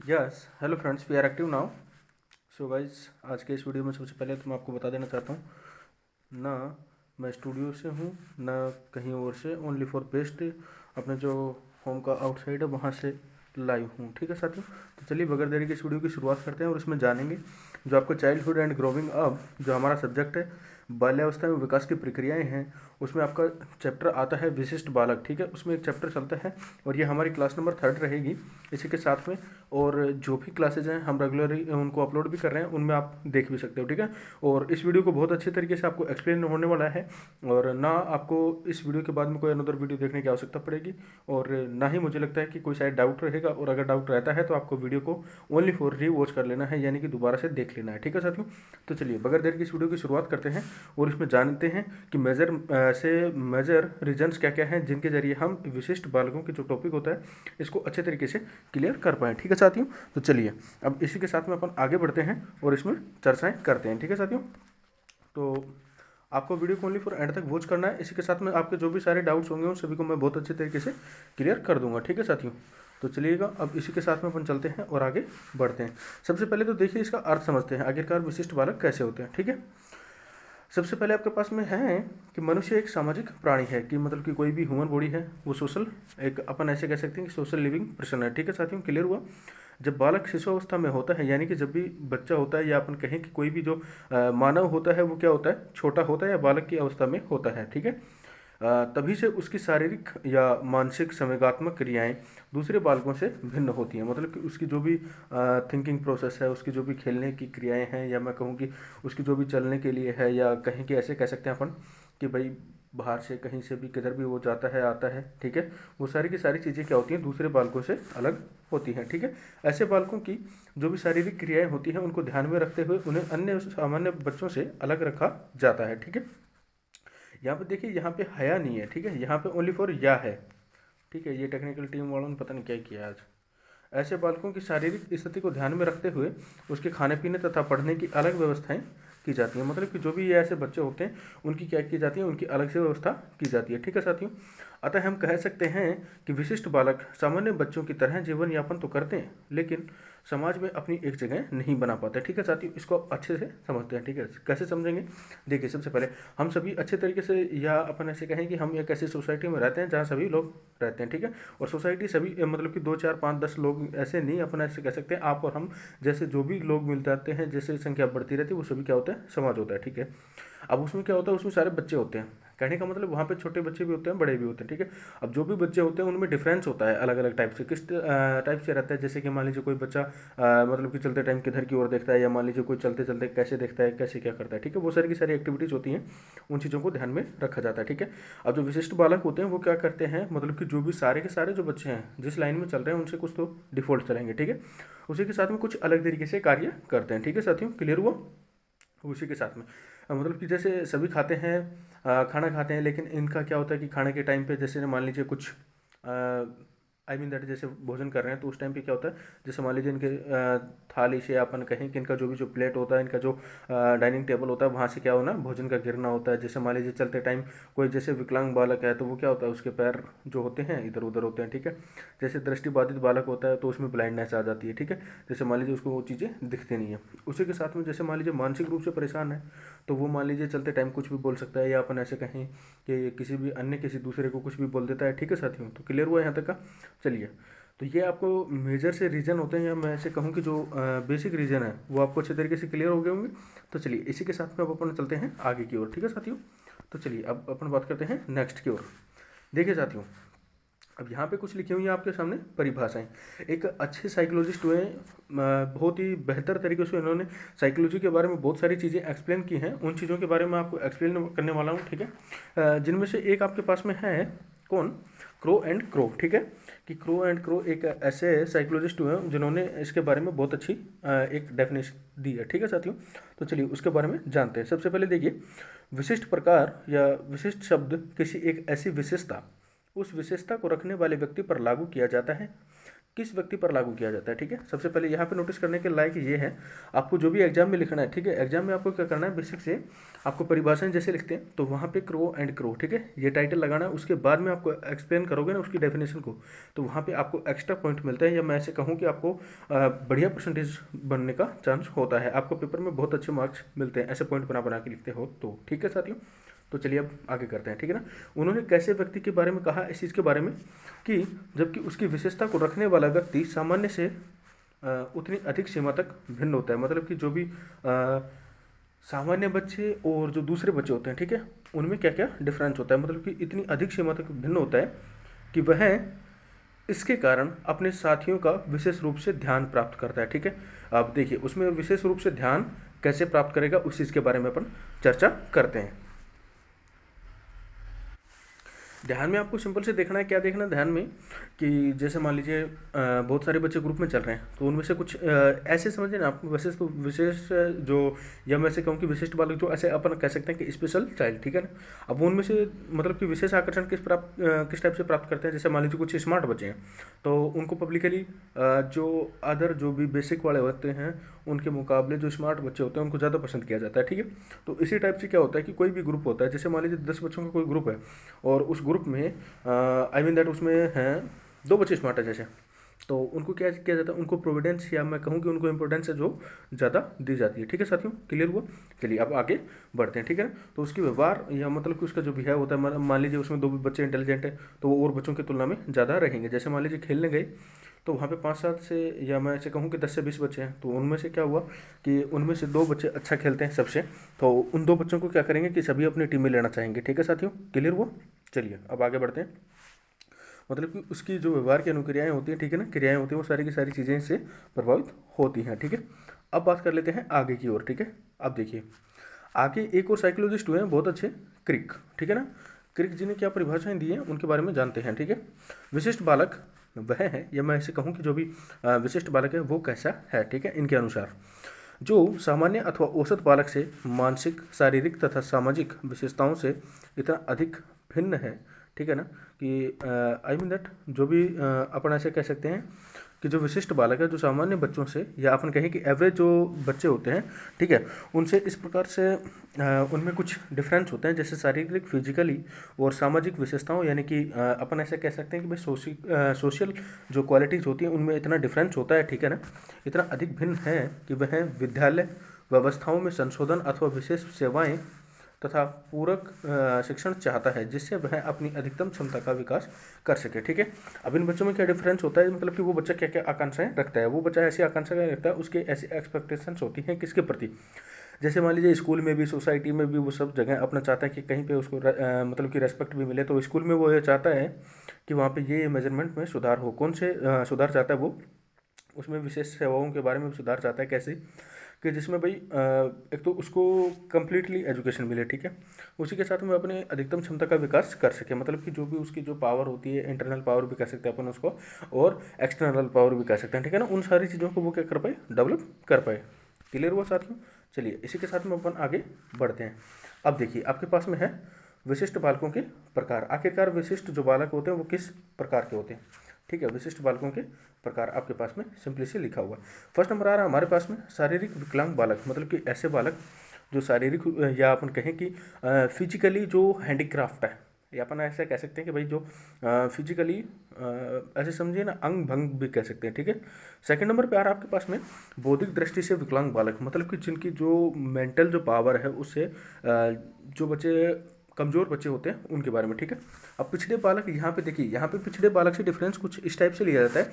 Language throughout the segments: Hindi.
Yes hello friends, we are active now. So guys, आज के इस वीडियो में सबसे पहले तो मैं आपको बता देना चाहता हूँ, ना मैं स्टूडियो से हूँ ना कहीं और से, ओनली फॉर बेस्ट अपने जो होम का आउटसाइड है वहाँ से लाइव हूँ। ठीक है साथियों, तो चलिए बगैर देरी के इस वीडियो की शुरुआत करते हैं और इसमें जानेंगे जो आपको चाइल्डहुड एंड ग्रोविंग अप जो हमारा सब्जेक्ट है, बाल्यावस्था में विकास की प्रक्रियाएं हैं, उसमें आपका चैप्टर आता है विशिष्ट बालक। ठीक है, उसमें एक चैप्टर चलता है और ये हमारी क्लास नंबर 3 रहेगी इसी के साथ में। और जो भी क्लासेज हैं हम रेगुलरली उनको अपलोड भी कर रहे हैं, उनमें आप देख भी सकते हो। ठीक है, और इस वीडियो को बहुत अच्छे तरीके से आपको एक्सप्लेन होने वाला है और ना आपको इस वीडियो के बाद में कोई अनदर वीडियो देखने की आवश्यकता पड़ेगी और ना ही मुझे लगता है कि कोई शायद डाउट रहेगा। और अगर डाउट रहता है तो आपको वीडियो को ओनली फॉर री वॉच कर लेना है, यानी कि दोबारा से देख लेना है। ठीक है साथियों, तो चलिए बगैर देर की इस वीडियो की शुरुआत करते हैं और इसमें जानते हैं कि मेजर रीजन्स क्या क्या हैं जिनके जरिए हम विशिष्ट बालकों के जो टॉपिक होता है इसको अच्छे तरीके से क्लियर कर पाएँ। ठीक है साथियों, तो चलिए अब इसी के साथ में अपन आगे बढ़ते हैं और इसमें चर्चाएं करते हैं। ठीक है साथियों, तो आपको वीडियो को ओनली फॉर एंड तक वॉच करना है। इसी के साथ में आपके जो भी सारे डाउट्स होंगे उन सभी को मैं बहुत अच्छे तरीके से क्लियर कर दूंगा। ठीक है साथियों, तो चलिएगा अब इसी के साथ में अपन चलते हैं और आगे बढ़ते हैं। सबसे पहले तो देखिए इसका अर्थ समझते हैं, आखिरकार विशिष्ट बालक कैसे होते हैं। ठीक है, सबसे पहले आपके पास में है कि मनुष्य एक सामाजिक प्राणी है, कि मतलब कि कोई भी ह्यूमन बॉडी है वो सोशल, एक अपन ऐसे कह सकते हैं कि सोशल लिविंग पर्सन है। ठीक है साथियों, क्लियर हुआ। जब बालक शिशु अवस्था में होता है, यानी कि जब भी बच्चा होता है या अपन कहें कि कोई भी जो मानव होता है वो क्या होता है, छोटा होता है या बालक की अवस्था में होता है। ठीक है, तभी से उसकी शारीरिक या मानसिक संवेगात्मक क्रियाएं दूसरे बालकों से भिन्न होती हैं। मतलब कि उसकी जो भी थिंकिंग प्रोसेस है, उसकी जो भी खेलने की क्रियाएं हैं, या मैं कहूँ कि उसकी जो भी चलने के लिए है, या कहीं कि ऐसे कह सकते हैं अपन कि भाई बाहर से कहीं से भी किधर भी वो जाता है आता है। ठीक है, वो सारी की सारी चीज़ें क्या होती हैं, दूसरे बालकों से अलग होती हैं। ठीक है, ऐसे बालकों की जो भी शारीरिक क्रियाएं होती हैं उनको ध्यान में रखते हुए उन्हें अन्य सामान्य बच्चों से अलग रखा जाता है। ठीक है, यहाँ पे देखिए, यहाँ पे हया नहीं है। ठीक है, यहाँ पे ओनली फॉर या है। ठीक है, ये टेक्निकल टीम वालों ने पता नहीं क्या किया आज। ऐसे बालकों की शारीरिक स्थिति को ध्यान में रखते हुए उसके खाने पीने तथा पढ़ने की अलग व्यवस्थाएं की जाती हैं। मतलब कि जो भी ये ऐसे बच्चे होते हैं उनकी क्या की जाती है, उनकी अलग से व्यवस्था की जाती है। ठीक है साथियों, अतः हम कह सकते हैं कि विशिष्ट बालक सामान्य बच्चों की तरह जीवन यापन तो करते हैं, लेकिन समाज में अपनी एक जगह नहीं बना पाते। ठीक है साथियों, इसको अच्छे से समझते हैं। ठीक है, कैसे समझेंगे, देखिए सबसे पहले हम सभी अच्छे तरीके से, या अपन ऐसे कहें कि हम एक ऐसी सोसाइटी में रहते हैं जहाँ सभी लोग रहते हैं। ठीक है, और सोसाइटी सभी मतलब कि 2 4 5 10 लोग ऐसे नहीं, अपन ऐसे कह सकते हैं आप और हम जैसे जो भी लोग मिल जाते हैं, जैसे संख्या बढ़ती रहती है वो सभी क्या होता है, समाज होता है। ठीक है, अब उसमें क्या होता है, उसमें सारे बच्चे होते हैं। कहने का मतलब वहाँ पे छोटे बच्चे भी होते हैं, बड़े भी होते हैं। ठीक है, अब जो भी बच्चे होते हैं उनमें डिफरेंस होता है अलग अलग टाइप से। किस टाइप से रहता है, जैसे कि मान लीजिए कोई बच्चा मतलब कि चलते टाइम किधर की ओर देखता है, या मान लीजिए कोई चलते चलते कैसे देखता है, कैसे क्या करता है। ठीक है, वो सारी की सारी एक्टिविटीज़ होती हैं, उन चीज़ों को ध्यान में रखा जाता है। ठीक है, अब जो विशिष्ट बालक होते हैं वो क्या करते हैं, मतलब कि जो भी सारे के सारे जो बच्चे हैं जिस लाइन में चल रहे हैं उनसे कुछ तो डिफॉल्ट चलेंगे। ठीक है, उसी के साथ में कुछ अलग तरीके से कार्य करते हैं। ठीक है साथियों, क्लियर हुआ। उसी के साथ में मतलब कि जैसे सभी खाते हैं, खाना खाते हैं, लेकिन इनका क्या होता है कि खाने के टाइम पे जैसे मान लीजिए कुछ आई मीन दैट जैसे भोजन कर रहे हैं तो उस टाइम पे क्या होता है, जैसे मान लीजिए इनके थाली से अपन कहें कि इनका जो भी जो प्लेट होता है, इनका जो डाइनिंग टेबल होता है, वहाँ से क्या होना, भोजन का गिरना होता है। जैसे मान लीजिए चलते टाइम कोई जैसे विकलांग बालक है तो वो क्या होता है, उसके पैर जो होते हैं इधर उधर होते हैं। ठीक है, जैसे दृष्टिबाधित बालक होता है तो उसमें ब्लाइंडनेस आ जाती है। ठीक है, जैसे मान लीजिए उसको वो चीज़ें दिखती नहीं है। उसी के साथ में जैसे मान लीजिए मानसिक रूप से परेशान है तो वो मान लीजिए चलते टाइम कुछ भी बोल सकता है, या अपन ऐसे कहें कि किसी भी अन्य किसी दूसरे को कुछ भी बोल देता है। ठीक है साथियों, तो क्लियर हुआ यहाँ तक का। चलिए, तो ये आपको मेजर से रीजन होते हैं, या मैं ऐसे कहूँ कि जो बेसिक रीजन है वो आपको अच्छे तरीके से क्लियर हो गए होंगे। तो चलिए इसी के साथ में अब अपन चलते हैं आगे की ओर। ठीक है साथियों, तो चलिए अब अपन बात करते हैं नेक्स्ट की ओर। देखिए साथियों, अब यहाँ पे कुछ लिखी हुई है आपके सामने परिभाषाएं। एक अच्छे साइकोलॉजिस्ट हुए, बहुत ही बेहतर तरीके से उन्होंने साइकोलॉजी के बारे में बहुत सारी चीज़ें एक्सप्लेन की हैं, उन चीज़ों के बारे में आपको एक्सप्लेन करने वाला हूँ। ठीक है, जिनमें से एक आपके पास में है, कौन, क्रो एंड क्रो। ठीक है, कि क्रो एंड क्रो एक ऐसे साइकोलॉजिस्ट हुए हैं जिन्होंने इसके बारे में बहुत अच्छी एक डेफिनेशन दी है। ठीक है साथियों, तो चलिए उसके बारे में जानते हैं। सबसे पहले देखिए, विशिष्ट प्रकार या विशिष्ट शब्द किसी एक ऐसी विशेषता, उस विशेषता को रखने वाले व्यक्ति पर लागू किया जाता है किस व्यक्ति पर लागू किया जाता है। ठीक है, सबसे पहले यहाँ पे नोटिस करने के लायक ये है, आपको जो भी एग्जाम में लिखना है, ठीक है, एग्जाम में आपको क्या करना है, बेसिक से आपको परिभाषाएं जैसे लिखते हैं तो वहाँ पे क्रो एंड क्रो, ठीक है, ये टाइटल लगाना है। उसके बाद में आपको एक्सप्लेन करोगे ना उसकी डेफिनेशन को, तो वहाँ पे आपको एक्स्ट्रा पॉइंट मिलता है, या मैं ऐसे कहूँ कि आपको बढ़िया परसेंटेज बनने का चांस होता है, आपको पेपर में बहुत अच्छे मार्क्स मिलते हैं ऐसे पॉइंट बना बना के लिखते हो तो। ठीक है साथियों, तो चलिए अब आगे करते हैं। ठीक है ना, उन्होंने कैसे व्यक्ति के बारे में कहा, इस चीज़ के बारे में कि जबकि उसकी विशेषता को रखने वाला व्यक्ति सामान्य से उतनी अधिक सीमा तक भिन्न होता है। मतलब कि जो भी सामान्य बच्चे और जो दूसरे बच्चे होते हैं, ठीक है, उनमें क्या क्या डिफरेंस होता है, मतलब कि इतनी अधिक सीमा तक भिन्न होता है कि वह इसके कारण अपने साथियों का विशेष रूप से ध्यान प्राप्त करता है। ठीक है, अब देखिए उसमें विशेष रूप से ध्यान कैसे प्राप्त करेगा उस चीज़ के बारे में अपन चर्चा करते हैं। ध्यान में आपको सिंपल से देखना है, क्या देखना है ध्यान में कि जैसे मान लीजिए बहुत सारे बच्चे ग्रुप में चल रहे हैं, तो उनमें से कुछ ऐसे समझे ना आप, विशेष तो विशेष जो, या मैं से कहूँ कि विशिष्ट बालक, जो ऐसे अपन कह सकते हैं कि स्पेशल चाइल्ड, ठीक है ना। अब उनमें से मतलब कि विशेष आकर्षण किस टाइप से प्राप्त करते हैं, जैसे मान लीजिए कुछ स्मार्ट बच्चे हैं तो उनको पब्लिकली जो अदर जो भी बेसिक वाले होते हैं उनके मुकाबले जो स्मार्ट बच्चे होते हैं उनको ज़्यादा पसंद किया जाता है। ठीक है, तो इसी टाइप से क्या होता है कि कोई भी ग्रुप होता है, जैसे मान लीजिए 10 बच्चों का कोई ग्रुप है और उस ग्रुप में आई मीन दैट उसमें हैं 2 बच्चे स्मार्ट है जैसे, तो उनको क्या किया जाता है, उनको प्रोविडेंस, या मैं कहूँ कि उनको इंपॉर्टेंस है जो ज़्यादा दी जाती है। ठीक है साथियों, क्लियर हुआ। चलिए अब आगे बढ़ते हैं। ठीक है ना, तो उसकी व्यवहार या मतलब कि उसका जो बिहेव होता है, मान लीजिए उसमें 2 बच्चे इंटेलिजेंट है तो वो और बच्चों की तुलना में ज़्यादा रहेंगे। जैसे मान लीजिए खेलने गए तो वहाँ पे 5-7 से, या मैं ऐसे कहूँ कि 10 से 20 बच्चे हैं, तो उनमें से क्या हुआ कि उनमें से 2 बच्चे अच्छा खेलते हैं सबसे, तो उन 2 बच्चों को क्या करेंगे कि सभी अपनी टीम में लेना चाहेंगे। ठीक है साथियों, क्लियर हुआ। चलिए अब आगे बढ़ते हैं। मतलब कि उसकी जो व्यवहार की अनुक्रियाएं होती हैं, ठीक है ना, क्रियाएं होती हैं, वो सारी की सारी चीज़ें इससे प्रभावित होती हैं। ठीक है, अब बात कर लेते हैं आगे की ओर। ठीक है, अब देखिए आगे एक और साइकोलॉजिस्ट हुए हैं बहुत अच्छे, क्रिक। ठीक है ना, क्रिक जी ने क्या परिभाषाएं दी हैं उनके बारे में जानते हैं। ठीक है, विशिष्ट बालक वह है, या मैं ऐसे कहूँ कि जो भी विशिष्ट बालक है वो कैसा है। ठीक है, इनके अनुसार जो सामान्य अथवा औसत बालक से मानसिक, शारीरिक तथा सामाजिक विशेषताओं से इतना अधिक भिन्न है। ठीक है ना, कि आई मीन दैट जो भी अपन ऐसे कह सकते हैं कि जो विशिष्ट बालक है, जो सामान्य बच्चों से, या अपन कहें कि एवरेज जो बच्चे होते हैं, ठीक है, उनसे इस प्रकार से उनमें कुछ डिफरेंस होते हैं, जैसे शारीरिक, फिजिकली और सामाजिक विशेषताओं, यानी कि अपन ऐसे कह सकते हैं कि भाई सोशल जो क्वालिटीज़ होती हैं उनमें इतना डिफरेंस होता है। ठीक है ना, इतना अधिक भिन्न है कि वह विद्यालय व्यवस्थाओं में संशोधन अथवा विशेष सेवाएं तथा पूरक शिक्षण चाहता है, जिससे वह अपनी अधिकतम क्षमता का विकास कर सके। ठीक है, अब इन बच्चों में क्या डिफरेंस होता है, मतलब कि वो बच्चा क्या क्या आकांक्षाएं रखता है, वो बच्चा ऐसी आकांक्षाएं रखता है, उसके ऐसी एक्सपेक्टेशंस होती हैं किसके प्रति। जैसे मान लीजिए स्कूल में भी, सोसाइटी में भी, वो सब जगह अपना चाहता है कि कहीं पे उसको मतलब कि रेस्पेक्ट भी मिले, तो स्कूल में वो ये चाहता है कि वहाँ पे ये मेजरमेंट में सुधार हो। कौन से सुधार चाहता है वो, उसमें विशेष सेवाओं के बारे में सुधार चाहता है। कैसे कि जिसमें भाई एक तो उसको कम्प्लीटली एजुकेशन मिले, ठीक है, उसी के साथ में अपने अधिकतम क्षमता का विकास कर सके, मतलब कि जो भी उसकी जो पावर होती है, इंटरनल पावर भी कह सकते हैं अपन उसको, और एक्सटर्नल पावर भी कह सकते हैं। ठीक है ना, उन सारी चीज़ों को वो क्या कर पाए, डेवलप कर पाए। क्लियर हुआ साथियों। चलिए इसी के साथ में अपन आगे बढ़ते हैं। अब देखिए आपके पास में है विशिष्ट बालकों के प्रकार। आखिरकार विशिष्ट जो बालक होते हैं वो किस प्रकार के होते हैं। ठीक है, विशिष्ट बालकों के प्रकार आपके पास में सिंपली से लिखा हुआ। फर्स्ट नंबर आ रहा है हमारे पास में शारीरिक विकलांग बालक, मतलब कि ऐसे बालक जो शारीरिक, या अपन कहें कि फिजिकली जो हैंडीक्राफ्ट है, या अपन ऐसे कह सकते हैं कि भाई जो फिजिकली ऐसे समझिए ना, अंग भंग भी कह सकते हैं। ठीक है, सेकंड नंबर पे आ रहा है आपके पास में बौद्धिक दृष्टि से विकलांग बालक, मतलब कि जिनकी जो मेंटल जो पावर है उससे जो बच्चे कमज़ोर बच्चे होते हैं उनके बारे में। ठीक है, अब पिछड़े बालक, यहाँ पे देखिए, यहाँ पे पिछड़े बालक से डिफरेंस कुछ इस टाइप से लिया जाता है,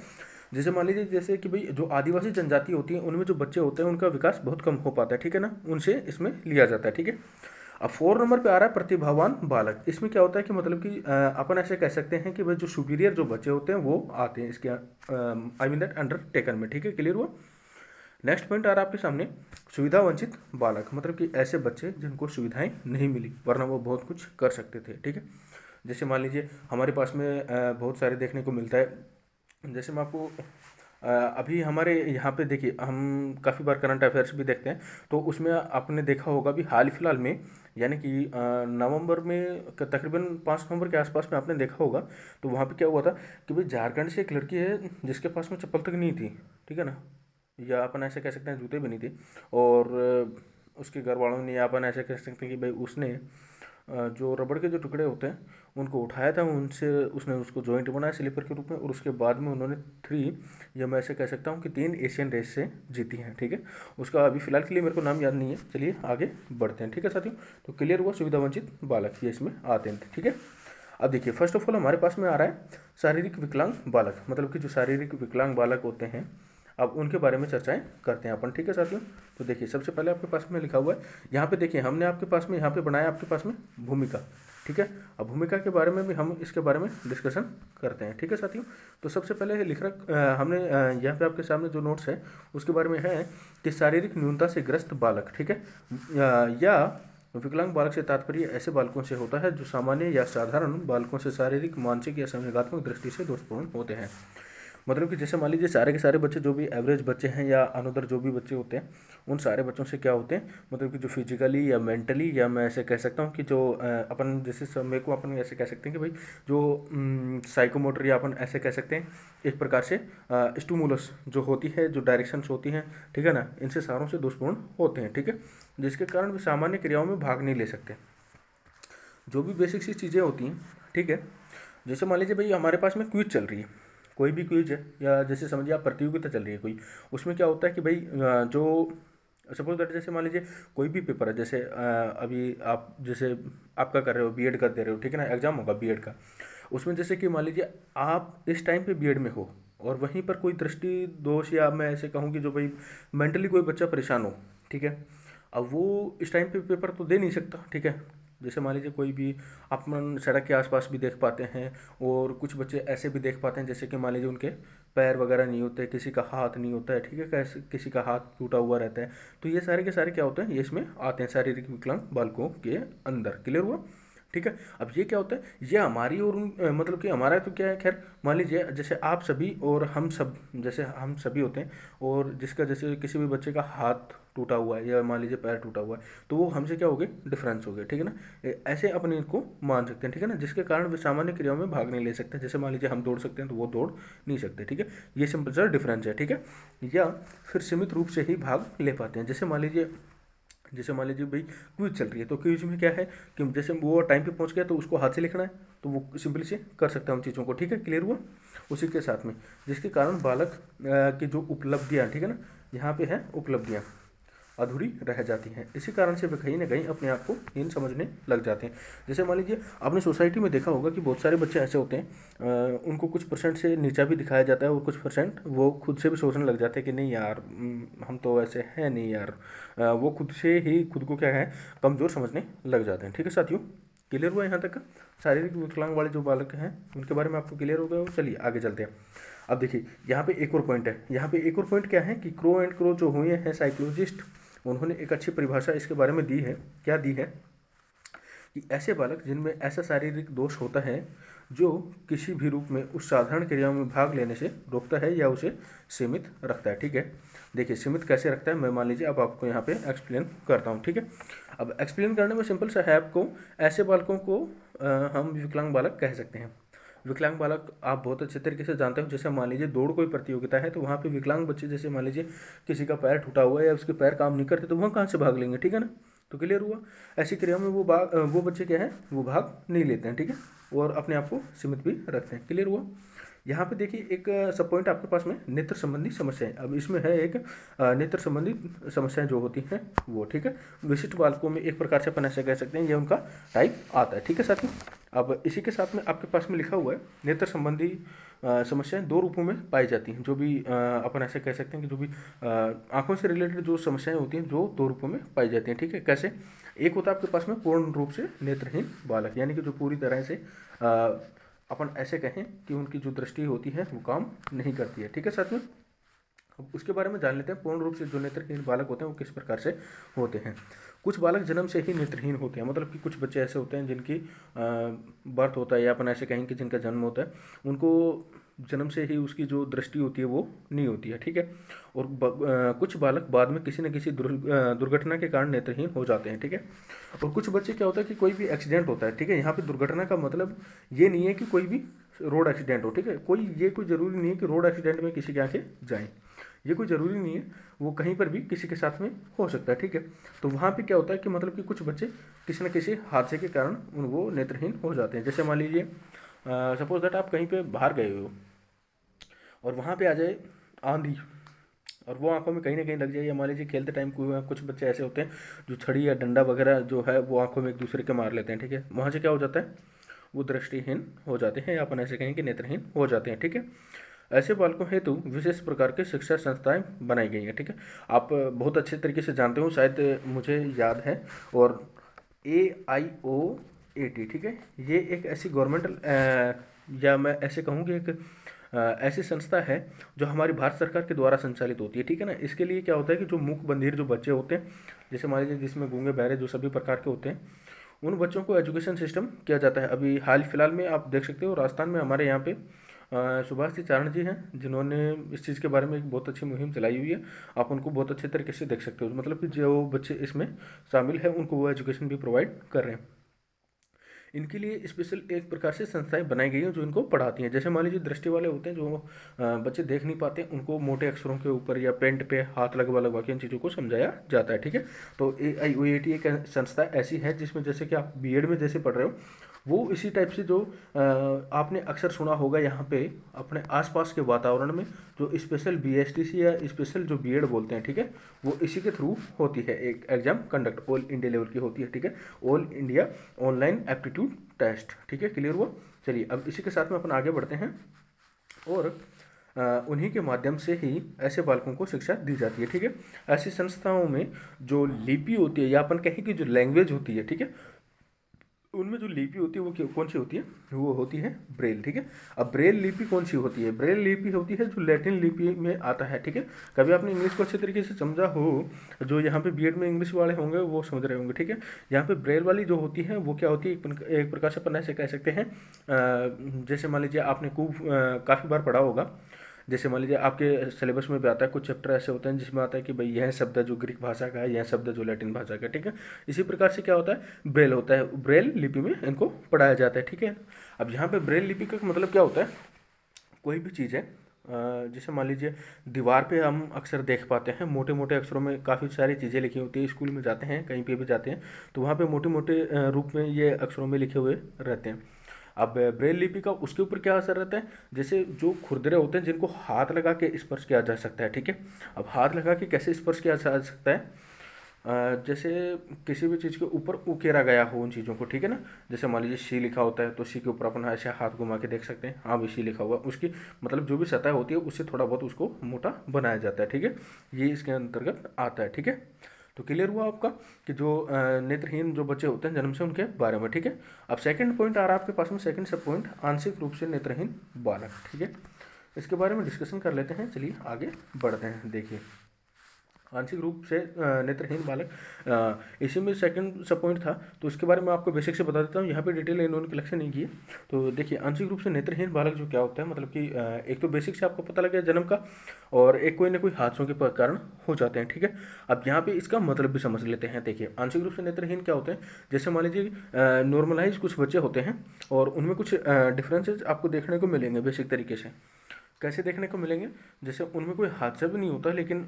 जैसे मान लीजिए जैसे कि भाई जो आदिवासी जनजाति होती है उनमें जो बच्चे होते हैं उनका विकास बहुत कम हो पाता है। ठीक है ना, उनसे इसमें लिया जाता है। ठीक है, अब 4 नंबर पे आ रहा है प्रतिभावान बालक। इसमें क्या होता है कि मतलब कि अपन ऐसे कह सकते हैं कि भाई जो सुपीरियर जो बच्चे होते हैं वो आते हैं इसके आई मीन दैट अंडरटेकन में। ठीक है, क्लियर हुआ। नेक्स्ट पॉइंट आ रहा है आपके सामने सुविधा वंचित बालक, मतलब कि ऐसे बच्चे जिनको सुविधाएं नहीं मिली वरना वो बहुत कुछ कर सकते थे। ठीक है, जैसे मान लीजिए हमारे पास में बहुत सारे देखने को मिलता है, जैसे मैं आपको अभी हमारे यहाँ पे देखिए, हम काफ़ी बार करंट अफेयर्स भी देखते हैं, तो उसमें आपने देखा होगा भी हाल ही फिलहाल में, यानी कि नवंबर में तकरीबन 5 नवंबर के आसपास में आपने देखा होगा, तो वहाँ पे क्या हुआ था कि भाई झारखंड से एक लड़की है जिसके पास में चप्पल तक नहीं थी, ठीक है ना, या अपन ऐसे कह सकते हैं जूते भी नहीं थे, और उसके घर वालों ने, या अपन ऐसे कह सकते हैं कि भाई उसने जो रबड़ के जो टुकड़े होते हैं उनको उठाया था, उनसे उसने उसको जॉइंट बनाया स्लीपर के रूप में, और उसके बाद में उन्होंने 3, या मैं ऐसे कह सकता हूँ कि 3 एशियन रेस से जीती हैं, ठीक है। उसका अभी फिलहाल के लिए मेरे को नाम याद नहीं है, चलिए आगे बढ़ते हैं, ठीक है साथियों। तो क्लियर हुआ, सुविधा वंचित बालक ये इसमें आते हैं, ठीक है। अब देखिए, फर्स्ट ऑफ ऑल हमारे पास में आ रहा है शारीरिक विकलांग बालक, मतलब कि जो शारीरिक विकलांग बालक होते हैं, अब उनके बारे में चर्चाएं करते हैं अपन, ठीक है साथियों। तो देखिए, सबसे पहले आपके पास में लिखा हुआ है, यहाँ पे देखिए हमने आपके पास में यहाँ पे बनाया आपके पास में भूमिका, ठीक है। अब भूमिका के बारे में भी हम इसके बारे में डिस्कशन करते हैं, ठीक है साथियों। तो सबसे पहले लिख रख हमने यहाँ पे आपके सामने जो नोट्स है उसके बारे में है कि शारीरिक न्यूनता से ग्रस्त बालक, ठीक है, या विकलांग बालक से तात्पर्य ऐसे बालकों से होता है जो सामान्य या साधारण बालकों से शारीरिक, मानसिक या संवेगात्मक दृष्टि से दोषपूर्ण होते हैं। मतलब कि जैसे मान लीजिए सारे के सारे बच्चे, जो भी एवरेज बच्चे हैं या अनदर जो भी बच्चे होते हैं, उन सारे बच्चों से क्या होते हैं, मतलब कि जो फिजिकली या मेंटली, या मैं ऐसे कह सकता हूँ कि जो अपन जैसे समय को अपन ऐसे कह सकते हैं कि भाई जो साइकोमोटर, या अपन ऐसे कह सकते हैं एक प्रकार से स्टूमुलस जो होती है, जो डायरेक्शंस होती हैं, ठीक है ना, इनसे सारों से दुष्पूर्ण होते हैं, ठीक है, जिसके कारण वे सामान्य क्रियाओं में भाग नहीं ले सकते। जो भी बेसिक सी चीज़ें होती हैं, ठीक है, जैसे मान लीजिए भाई हमारे पास में क्विज चल रही है, कोई भी क्विज है, या जैसे समझिए आप प्रतियोगिता चल रही है कोई, उसमें क्या होता है कि भाई जो सपोज दैट, जैसे मान लीजिए कोई भी पेपर है, जैसे अभी आप जैसे आपका कर रहे हो, बीएड कर दे रहे हो, ठीक है ना, एग्जाम होगा बीएड का, उसमें जैसे कि मान लीजिए आप इस टाइम पे बीएड में हो, और वहीं पर कोई दृष्टि दोष, या मैं ऐसे कहूँ कि जो भाई मेंटली कोई बच्चा परेशान हो, ठीक है, अब वो इस टाइम पे पेपर तो दे नहीं सकता, ठीक है। जैसे मान लीजिए कोई भी अपन सड़क के आसपास भी देख पाते हैं, और कुछ बच्चे ऐसे भी देख पाते हैं जैसे कि मान लीजिए उनके पैर वगैरह नहीं होते, किसी का हाथ नहीं होता है, ठीक है, कैसे किसी का हाथ टूटा हुआ रहता है, तो ये सारे के सारे क्या होते हैं, ये इसमें आते हैं शारीरिक विकलांग बालकों के अंदर, क्लियर हुआ, ठीक है। अब ये क्या होता है, ये हमारी और मतलब कि हमारा तो क्या है, खैर मान लीजिए जैसे आप सभी और हम सब, जैसे हम सभी होते हैं, और जिसका जैसे किसी भी बच्चे का हाथ टूटा हुआ है, या मान लीजिए पैर टूटा हुआ है, तो वो हमसे क्या हो गए, डिफरेंस हो गए, ठीक है ना। ऐसे अपने इसको मान सकते हैं, ठीक है ना, जिसके कारण वे सामान्य क्रियाओं में भाग नहीं ले सकते। जैसे मान लीजिए हम दौड़ सकते हैं तो वो दौड़ नहीं सकते, ठीक है, ये सिंपल सा डिफरेंस है, ठीक है। या फिर सीमित रूप से ही भाग ले पाते हैं। जैसे मान लीजिए भाई क्विज चल रही है, तो क्विज में क्या है कि जैसे वो टाइम पे पहुंच गया तो उसको हाथ से लिखना है, तो वो सिंपली से कर सकता है उन चीज़ों को, ठीक है, क्लियर हुआ। उसी के साथ में जिसके कारण बालक की जो उपलब्धियां, ठीक है ना, यहाँ पे है उपलब्धियां अधूरी रह जाती हैं, इसी कारण से वे कहीं ना कहीं अपने आप को हीन समझने लग जाते हैं। जैसे मान लीजिए आपने सोसाइटी में देखा होगा कि बहुत सारे बच्चे ऐसे होते हैं, उनको कुछ परसेंट से नीचा भी दिखाया जाता है, और कुछ परसेंट वो खुद से भी सोचने लग जाते हैं कि नहीं यार, हम तो ऐसे हैं नहीं यार, वो खुद से ही खुद को क्या है, कमज़ोर समझने लग जाते हैं, ठीक है साथियों। क्लियर हुआ यहाँ तक का? शारीरिक विकलांग वाले जो बालक हैं उनके बारे में आपको क्लियर हो गया हो, चलिए आगे चलते हैं। अब देखिए यहाँ पे एक और पॉइंट है, यहाँ पे एक और पॉइंट क्या है कि क्रो एंड क्रो जो हुए हैं साइकोलॉजिस्ट, उन्होंने एक अच्छी परिभाषा इसके बारे में दी है। क्या दी है कि ऐसे बालक जिनमें ऐसा शारीरिक दोष होता है जो किसी भी रूप में उस साधारण क्रियाओं में भाग लेने से रोकता है या उसे सीमित रखता है, ठीक है। देखिए सीमित कैसे रखता है, मैं मान लीजिए अब आपको यहाँ पे एक्सप्लेन करता हूँ, ठीक है। अब एक्सप्लेन करने में सिंपल सा है, आपको ऐसे बालकों को हम विकलांग बालक कह सकते हैं। विकलांग बालक आप बहुत अच्छे तरीके से जानते हो, जैसे मान लीजिए दौड़ कोई प्रतियोगिता है, तो वहाँ पे विकलांग बच्चे, जैसे मान लीजिए किसी का पैर टूटा हुआ है या उसके पैर काम नहीं करते, तो वहाँ कहाँ से भाग लेंगे, ठीक है ना। तो क्लियर हुआ, ऐसी क्रिया में वो बच्चे क्या है, वो भाग नहीं लेते हैं, ठीक है, और अपने आप को सीमित भी रखते हैं, क्लियर हुआ। यहाँ पे देखिए एक सब पॉइंट आपके पास में नेत्र संबंधी समस्याएं, अब इसमें है एक नेत्र संबंधी समस्याएं जो होती हैं वो, ठीक है, विशिष्ट बालकों में एक प्रकार से अपन ऐसे कह सकते हैं, ये उनका टाइप आता है, ठीक है साथियों। अब इसी के साथ में आपके पास में लिखा हुआ है नेत्र संबंधी समस्याएं दो रूपों में पाई जाती हैं, जो भी अपन ऐसे कह सकते हैं कि जो भी आंखों से रिलेटेड जो समस्याएं होती हैं जो दो रूपों में पाई जाती हैं, ठीक है। कैसे, एक होता है आपके पास में पूर्ण रूप से नेत्रहीन बालक, यानी कि जो पूरी तरह से अपन ऐसे कहें कि उनकी जो दृष्टि होती है वो काम नहीं करती है, ठीक है साथियों। अब उसके बारे में जान लेते हैं, पूर्ण रूप से जो नेत्रहीन बालक होते हैं वो किस प्रकार से होते हैं। कुछ बालक जन्म से ही नेत्रहीन होते हैं, मतलब कि कुछ बच्चे ऐसे होते हैं जिनकी बर्थ होता है, या अपन ऐसे कहें कि जिनका जन्म होता है, उनको जन्म से ही उसकी जो दृष्टि होती है वो नहीं होती है, ठीक है। और कुछ बालक बाद में किसी न किसी दुर्घटना के कारण नेत्रहीन हो जाते हैं, ठीक है। और कुछ बच्चे क्या होता है कि कोई भी एक्सीडेंट होता है, ठीक है। यहाँ पे दुर्घटना का मतलब ये नहीं है कि कोई भी रोड एक्सीडेंट हो, ठीक है। कोई ज़रूरी नहीं है कि रोड एक्सीडेंट में किसी की आंखें जाएँ, ये कोई ज़रूरी नहीं है, वो कहीं पर भी किसी के साथ में हो सकता है, ठीक है। तो वहाँ पे क्या होता है कि मतलब कि कुछ बच्चे किसी न किसी हादसे के कारण वो नेत्रहीन हो जाते हैं। जैसे मान लीजिए सपोज दैट आप कहीं पे बाहर गए हो और वहाँ पे आ जाए आंधी और वो आंखों में कहीं ना कहीं लग जाए, या मान लीजिए खेलते टाइम कुछ बच्चे ऐसे होते हैं जो छड़ी या डंडा वगैरह जो है वो आंखों में एक दूसरे के मार लेते हैं, ठीक है। वहाँ से क्या हो जाता है, वो दृष्टिहीन हो जाते हैं, या अपन ऐसे कहें कि नेत्रहीन हो जाते हैं, ठीक है। ऐसे बालकों हेतु विशेष प्रकार के शिक्षा संस्थाएं बनाई गई हैं, ठीक है। आप बहुत अच्छे तरीके से जानते हो, शायद मुझे याद है। और AIOAT, ठीक है, ये एक ऐसी गवर्नमेंटल या मैं ऐसे कहूँ कि एक ऐसी संस्था है जो हमारी भारत सरकार के द्वारा संचालित होती है, ठीक है ना। इसके लिए क्या होता है कि जो मूक बधिर जो बच्चे होते हैं, जैसे मान लीजिए जिसमें गूंगे बहरे जो सभी प्रकार के होते हैं, उन बच्चों को एजुकेशन सिस्टम किया जाता है। अभी हाल फिलहाल में आप देख सकते हो राजस्थान में हमारे यहाँ पे सुभाष जी चारण जी हैं, जिन्होंने इस चीज़ के बारे में एक बहुत अच्छी मुहिम चलाई हुई है। आप उनको बहुत अच्छे तरीके से देख सकते हो, मतलब कि जो बच्चे इसमें शामिल है उनको वो एजुकेशन भी प्रोवाइड कर रहे हैं। इनके लिए स्पेशल एक प्रकार से संस्थाएं बनाई गई हैं जो इनको पढ़ाती हैं। जैसे मान लीजिए दृष्टि वाले होते हैं, जो बच्चे देख नहीं पाते, उनको मोटे अक्षरों के ऊपर या पेंट पे हाथ लगवा लगवा के इन चीज़ों को समझाया जाता है, ठीक है। तो AIOAT एक संस्था ऐसी है जिसमें जैसे कि आप बीएड में जैसे पढ़ रहे हो, वो इसी टाइप से जो आपने अक्सर सुना होगा यहाँ पे अपने आसपास के वातावरण में जो स्पेशल BSTC या स्पेशल जो बीएड बोलते हैं, ठीक है, वो इसी के थ्रू होती है। एक exam conduct all India level की होती है, ठीक है, all India online aptitude test, ठीक है। क्लियर हुआ? चलिए अब इसी के साथ में अपन आगे बढ़ते हैं। और उन्हीं के माध्यम से ही ऐसे बालकों को शिक्षा दी जाती है, ठीक है। ऐसी संस्थाओं में जो लिपि होती है या अपन कहें कि जो लैंग्वेज होती है, ठीक है, उनमें जो लिपि होती है वो कौन सी होती है, वो होती है ब्रेल, ठीक है। अब ब्रेल लिपि कौन सी होती है, ब्रेल लिपि होती है जो लैटिन लिपि में आता है, ठीक है। कभी आपने इंग्लिश को अच्छे तरीके से समझा हो, जो यहाँ पे बीएड में इंग्लिश वाले होंगे वो समझ रहे होंगे, ठीक है। यहाँ पे ब्रेल वाली जो होती है वो क्या होती है, एक प्रकार से अपन ऐसे कह सकते हैं, जैसे मान लीजिए आपने खूब काफ़ी बार पढ़ा होगा, जैसे मान लीजिए आपके सिलेबस में भी आता है, कुछ चैप्टर ऐसे होते हैं जिसमें आता है कि भाई यह शब्द जो ग्रीक भाषा का है, यह शब्द जो लैटिन भाषा का है, ठीक है। इसी प्रकार से क्या होता है, ब्रेल होता है, ब्रेल लिपि में इनको पढ़ाया जाता है, ठीक है। अब यहाँ पे ब्रेल लिपि का मतलब क्या होता है, कोई भी चीज़ है जैसे मान लीजिए दीवार पे हम अक्सर देख पाते हैं मोटे मोटे अक्षरों में काफ़ी सारी चीज़ें लिखी होती है, स्कूल में जाते हैं कहीं पे भी जाते हैं तो वहाँ पे मोटे मोटे रूप में ये अक्षरों में लिखे हुए रहते हैं। अब ब्रेल लिपि का उसके ऊपर क्या असर रहता है, जैसे जो खुरदरे होते हैं जिनको हाथ लगा के स्पर्श किया जा सकता है, ठीक है। अब हाथ लगा के कैसे स्पर्श किया जा सकता है, जैसे किसी भी चीज़ के ऊपर उकेरा गया हो उन चीज़ों को, ठीक है ना। जैसे मान लीजिए सी लिखा होता है तो सी के ऊपर अपन ऐसे हाथ घुमा के देख सकते हैं, हाँ भी सी लिखा हुआ, उसकी मतलब जो भी सतह होती है उससे थोड़ा बहुत उसको मोटा बनाया जाता है, ठीक है। ये इसके अंतर्गत आता है, ठीक है। तो क्लियर हुआ आपका कि जो नेत्रहीन जो बच्चे होते हैं जन्म से उनके बारे में, ठीक है। अब सेकंड पॉइंट आ रहा है आपके पास में, सेकंड सब पॉइंट आंशिक रूप से नेत्रहीन बालक, ठीक है। इसके बारे में डिस्कशन कर लेते हैं, चलिए आगे बढ़ते हैं। देखिए आंशिक रूप से नेत्रहीन बालक, इसी में सेकंड सब पॉइंट था तो इसके बारे में आपको बेसिक से बता देता हूँ, यहाँ पे डिटेल इन्होंने कलेक्शन नहीं की है। तो देखिए आंशिक रूप से नेत्रहीन बालक जो क्या होता है, मतलब कि एक तो बेसिक से आपको पता लग गया जन्म का, और एक कोई ना कोई हादसों के कारण हो जाते हैं, ठीक है। अब यहाँ पे इसका मतलब भी समझ लेते हैं। देखिए आंशिक रूप से नेत्रहीन क्या होते हैं, जैसे मान लीजिए नॉर्मलाइज कुछ बच्चे होते हैं और उनमें कुछ डिफरेंसेस आपको देखने को मिलेंगे बेसिक तरीके से। कैसे देखने को मिलेंगे, जैसे उनमें कोई हादसा भी नहीं होता लेकिन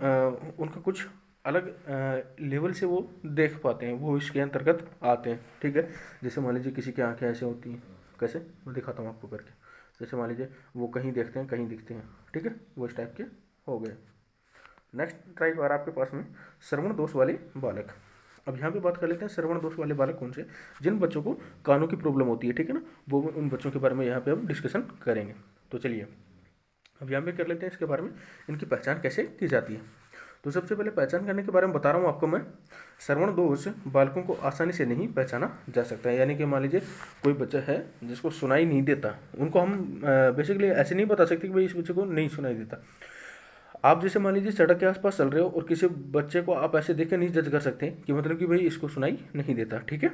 उनका कुछ अलग लेवल से वो देख पाते हैं, वो इसके अंतर्गत आते हैं, ठीक है। जैसे मान लीजिए किसी की आंखें ऐसे होती हैं, कैसे मैं दिखाता हूँ आपको करके। जैसे मान लीजिए वो कहीं देखते हैं कहीं दिखते हैं, ठीक है, वो इस टाइप के हो गए। नेक्स्ट टाइप आ रहा है आपके पास में श्रवण दोष वाले बालक। अब यहाँ पे बात कर लेते हैं श्रवण दोष वाले बालक कौन से, जिन बच्चों को कानों की प्रॉब्लम होती है, ठीक है ना, वो उन बच्चों के बारे में यहाँ पे हम डिस्कशन करेंगे। तो चलिए अब यहाँ पे कर लेते हैं इसके बारे में, इनकी पहचान कैसे की जाती है। तो सबसे पहले पहचान करने के बारे में बता रहा हूँ आपको मैं। श्रवण दोष बालकों को आसानी से नहीं पहचाना जा सकता है, यानी कि मान लीजिए कोई बच्चा है जिसको सुनाई नहीं देता, उनको हम बेसिकली ऐसे नहीं बता सकते कि भाई इस बच्चे को नहीं सुनाई देता। आप जैसे मान लीजिए सड़क के आसपास चल रहे हो और किसी बच्चे को आप ऐसे देख के नहीं जज कर सकते कि मतलब कि भाई इसको सुनाई नहीं देता, ठीक है।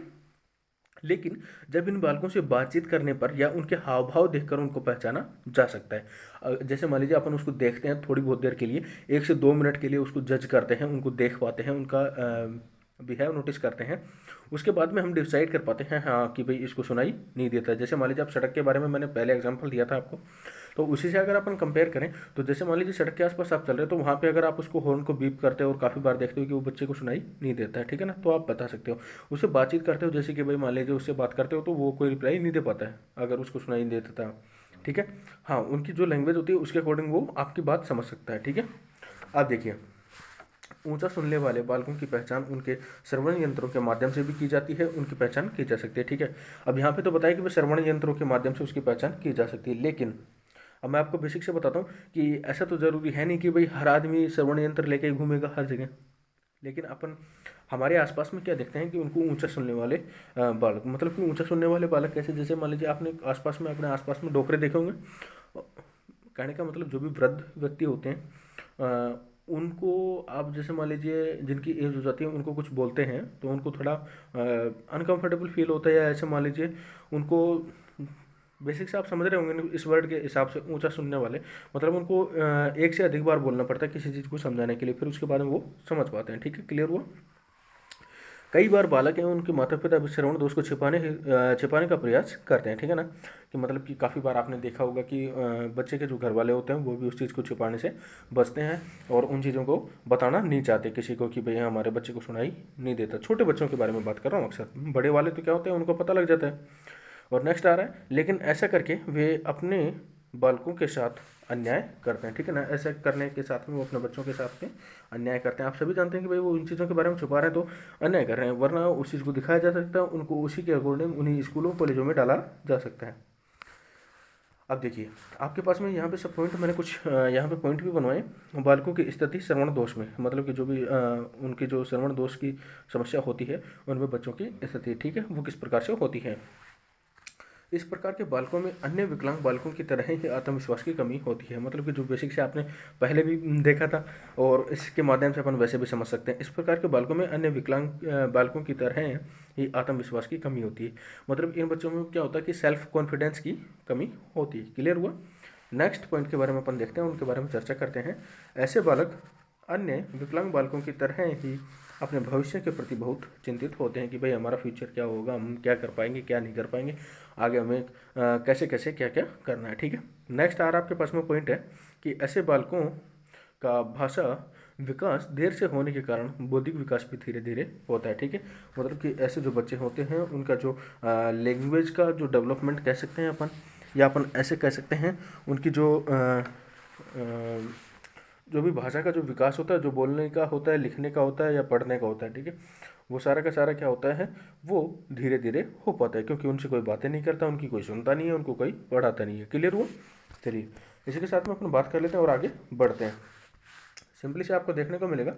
लेकिन जब इन बालकों से बातचीत करने पर या उनके हाव भाव देखकर उनको पहचाना जा सकता है। जैसे मान लीजिए अपन उसको देखते हैं थोड़ी बहुत देर के लिए, 1 से 2 मिनट के लिए उसको जज करते हैं, उनको देख पाते हैं, उनका बिहेव नोटिस करते हैं, उसके बाद में हम डिसाइड कर पाते हैं हाँ कि भाई इसको सुनाई नहीं देता। जैसे मान लीजिए आप सड़क के बारे में मैंने पहले एग्जांपल दिया था आपको, तो उसी से अगर अपन कंपेयर करें तो जैसे मान लीजिए सड़क के आसपास आप चल रहे हो तो वहाँ पे अगर आप उसको हॉर्न को बीप करते हो और काफ़ी बार देखते हो कि वो बच्चे को सुनाई नहीं देता है, ठीक है ना, तो आप बता सकते हो। उससे बातचीत करते हो, जैसे कि भाई मान लीजिए उससे बात करते हो तो वो कोई रिप्लाई नहीं दे पाता है अगर उसको सुनाई नहीं देता था, ठीक है। हाँ, उनकी जो लैंग्वेज होती है उसके अकॉर्डिंग वो आपकी बात समझ सकता है, ठीक है। आप देखिए, ऊंचा सुनने वाले बालकों की पहचान उनके श्रवण यंत्रों के माध्यम से भी की जाती है, उनकी पहचान की जा सकती है, ठीक है। अब यहाँ पे तो बताया कि वे श्रवण यंत्रों के माध्यम से उसकी पहचान की जा सकती है, लेकिन अब मैं आपको बेसिक से बताता हूँ कि ऐसा तो ज़रूरी है नहीं कि भाई हर आदमी श्रवण यंत्र लेके ही घूमेगा हर जगह। लेकिन अपन हमारे आसपास में क्या देखते हैं कि उनको ऊंचा सुनने वाले बालक, मतलब कि ऊंचा सुनने वाले बालक कैसे, जैसे मान लीजिए आपने आसपास में अपने आसपास में डोकरे देखे होंगे। कहने का मतलब जो भी वृद्ध व्यक्ति होते हैं उनको आप जैसे मान लीजिए जिनकी एज हो जाती है उनको कुछ बोलते हैं तो उनको थोड़ा अनकंफर्टेबल फील होता है, या ऐसे मान लीजिए उनको, बेसिक से आप समझ रहे होंगे इस वर्ड के हिसाब से ऊंचा सुनने वाले, मतलब उनको एक से अधिक बार बोलना पड़ता है किसी चीज़ को समझाने के लिए, फिर उसके बाद में वो समझ पाते हैं, ठीक है, क्लियर हुआ। कई बार बालक एवं उनके माता पिता भी श्रवण दोष को छिपाने का प्रयास करते हैं, ठीक है ना, कि मतलब कि काफ़ी बार आपने देखा होगा कि बच्चे के जो घर वाले होते हैं वो भी उस चीज़ को छिपाने से बचते हैं और उन चीज़ों को बताना नहीं चाहते किसी को कि भैया हमारे बच्चे को सुनाई नहीं देता। छोटे बच्चों के बारे में बात कर रहा हूँ, अक्सर बड़े वाले तो क्या होते हैं उनको पता लग जाता है। और नेक्स्ट आ रहा है, लेकिन ऐसा करके वे अपने बालकों के साथ अन्याय करते हैं, ठीक है ना, ऐसा करने के साथ में वो अपने बच्चों के साथ में अन्याय करते हैं। आप सभी जानते हैं कि भाई वो इन चीज़ों के बारे में छुपा रहे हैं तो अन्याय कर रहे हैं, वरना उस चीज़ को दिखाया जा सकता है, उनको उसी के अकॉर्डिंग उन्हीं स्कूलों कॉलेजों में डाला जा सकता है। अब देखिए, आपके पास में यहाँ पे सब पॉइंट मैंने कुछ यहाँ पे पॉइंट भी बनवाए। बालकों की स्थिति श्रवण दोष में, मतलब कि जो भी उनकी जो श्रवण दोष की समस्या होती है उनमें बच्चों की स्थिति, ठीक है, वो किस प्रकार से होती है। इस प्रकार के बालकों में अन्य विकलांग बालकों की तरह ही आत्मविश्वास की कमी होती है, मतलब कि जो बेसिक से आपने पहले भी देखा था और इसके माध्यम से अपन वैसे भी समझ सकते हैं। इस प्रकार के बालकों में अन्य विकलांग बालकों की तरह ही आत्मविश्वास की कमी होती है, मतलब इन बच्चों में क्या होता है कि सेल्फ कॉन्फिडेंस की कमी होती है, क्लियर हुआ। नेक्स्ट पॉइंट के बारे में अपन देखते हैं, उनके बारे में चर्चा करते हैं। ऐसे बालक अन्य विकलांग बालकों की तरह ही अपने भविष्य के प्रति बहुत चिंतित होते हैं कि भाई हमारा फ्यूचर क्या होगा, हम क्या कर पाएंगे क्या नहीं कर पाएंगे, आगे हमें कैसे कैसे क्या क्या करना है, ठीक है। नेक्स्ट आ रहा आपके पास में पॉइंट है कि ऐसे बालकों का भाषा विकास देर से होने के कारण बौद्धिक विकास भी धीरे धीरे होता है, ठीक है। मतलब कि ऐसे जो बच्चे होते हैं उनका जो लैंग्वेज का जो डेवलपमेंट कह सकते हैं अपन, या अपन ऐसे कह सकते हैं उनकी जो भी भाषा का जो विकास होता है, जो बोलने का होता है, लिखने का होता है या पढ़ने का होता है, ठीक है, वो सारा का सारा क्या होता है, वो धीरे धीरे हो पाता है, क्योंकि उनसे कोई बातें नहीं करता, उनकी कोई सुनता नहीं है, उनको कोई पढ़ाता नहीं है, क्लियर हुआ। चलिए इसी के साथ में अपन बात कर लेते हैं और आगे बढ़ते हैं। सिंपली से आपको देखने को मिलेगा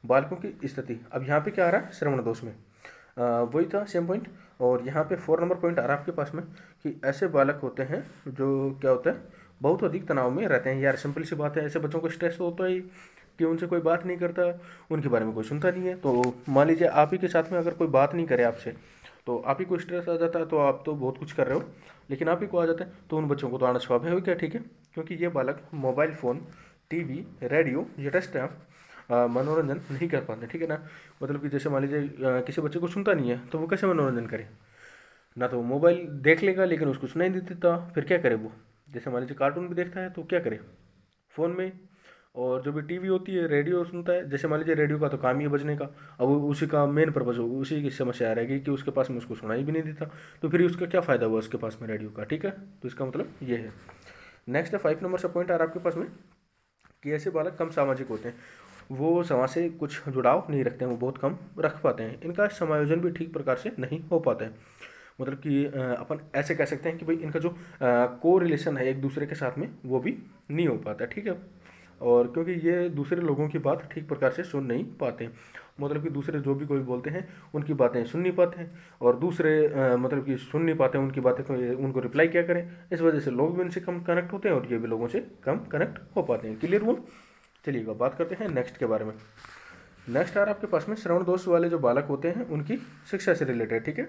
बालकों की स्थिति। अब यहाँ पे क्या आ रहा है श्रवण दोष में, वही था सेम पॉइंट, और यहाँ पे 4 नंबर पॉइंट आ रहा है आपके पास में कि ऐसे बालक होते हैं जो क्या होता है बहुत अधिक तनाव में रहते हैं। यार सिंपल सी बात है, ऐसे बच्चों को स्ट्रेस तो होता ही कि उनसे कोई बात नहीं करता, उनके बारे में कोई सुनता नहीं है। तो मान लीजिए आप ही के साथ में अगर कोई बात नहीं करे आपसे, तो आप ही को स्ट्रेस आ जाता है, तो आप तो बहुत कुछ कर रहे हो लेकिन आप ही को आ जाता है, तो उन बच्चों को तो आना स्वाभाविक है, ठीक है, क्योंकि ये बालक मोबाइल फ़ोन, टीवी, रेडियो या डेस्कटॉप मनोरंजन नहीं कर पाते, ठीक है ना। मतलब कि जैसे मान लीजिए किसी बच्चे को सुनता नहीं है तो वो कैसे मनोरंजन करे, ना तो वो मोबाइल देख लेगा लेकिन उसको सुनाई नहीं देता, फिर क्या करे वो। जैसे मान लीजिए कार्टून भी देखता है तो क्या करे फ़ोन में, और जो भी टीवी होती है रेडियो सुनता है, जैसे मान लीजिए रेडियो का तो काम ही है बजने का, अब वो उसी का मेन पर्पज़ हो, उसी की समस्या आ रहेगी कि उसके पास में उसको सुनाई भी नहीं देता, तो फिर उसका क्या फ़ायदा हुआ उसके पास में रेडियो का, ठीक है। तो इसका मतलब ये है। नेक्स्ट है 5 नंबर से पॉइंट आ रहा है आपके पास में कि ऐसे बालक कम सामाजिक होते हैं, वो समाज से कुछ जुड़ाव नहीं रखते हैं, वो बहुत कम रख पाते हैं, इनका समायोजन भी ठीक प्रकार से नहीं हो पाता है। मतलब कि अपन ऐसे कह सकते हैं कि भाई इनका जो को रिलेशन है एक दूसरे के साथ में वो भी नहीं हो पाता, ठीक है। और क्योंकि ये दूसरे लोगों की बात ठीक प्रकार से सुन नहीं पाते, मतलब कि दूसरे जो भी कोई बोलते हैं उनकी बातें सुन नहीं पाते हैं, और दूसरे मतलब कि सुन नहीं पाते हैं उनकी बातें, तो ये उनको रिप्लाई क्या करें, इस वजह से लोग भी उनसे कम कनेक्ट होते हैं और ये भी लोगों से कम कनेक्ट हो पाते हैं, क्लियर हुआ। चलिएगा बात करते हैं नेक्स्ट के बारे में। नेक्स्ट आ रहा है आपके पास में श्रवण दोष वाले जो बालक होते हैं उनकी शिक्षा से रिलेटेड, ठीक है।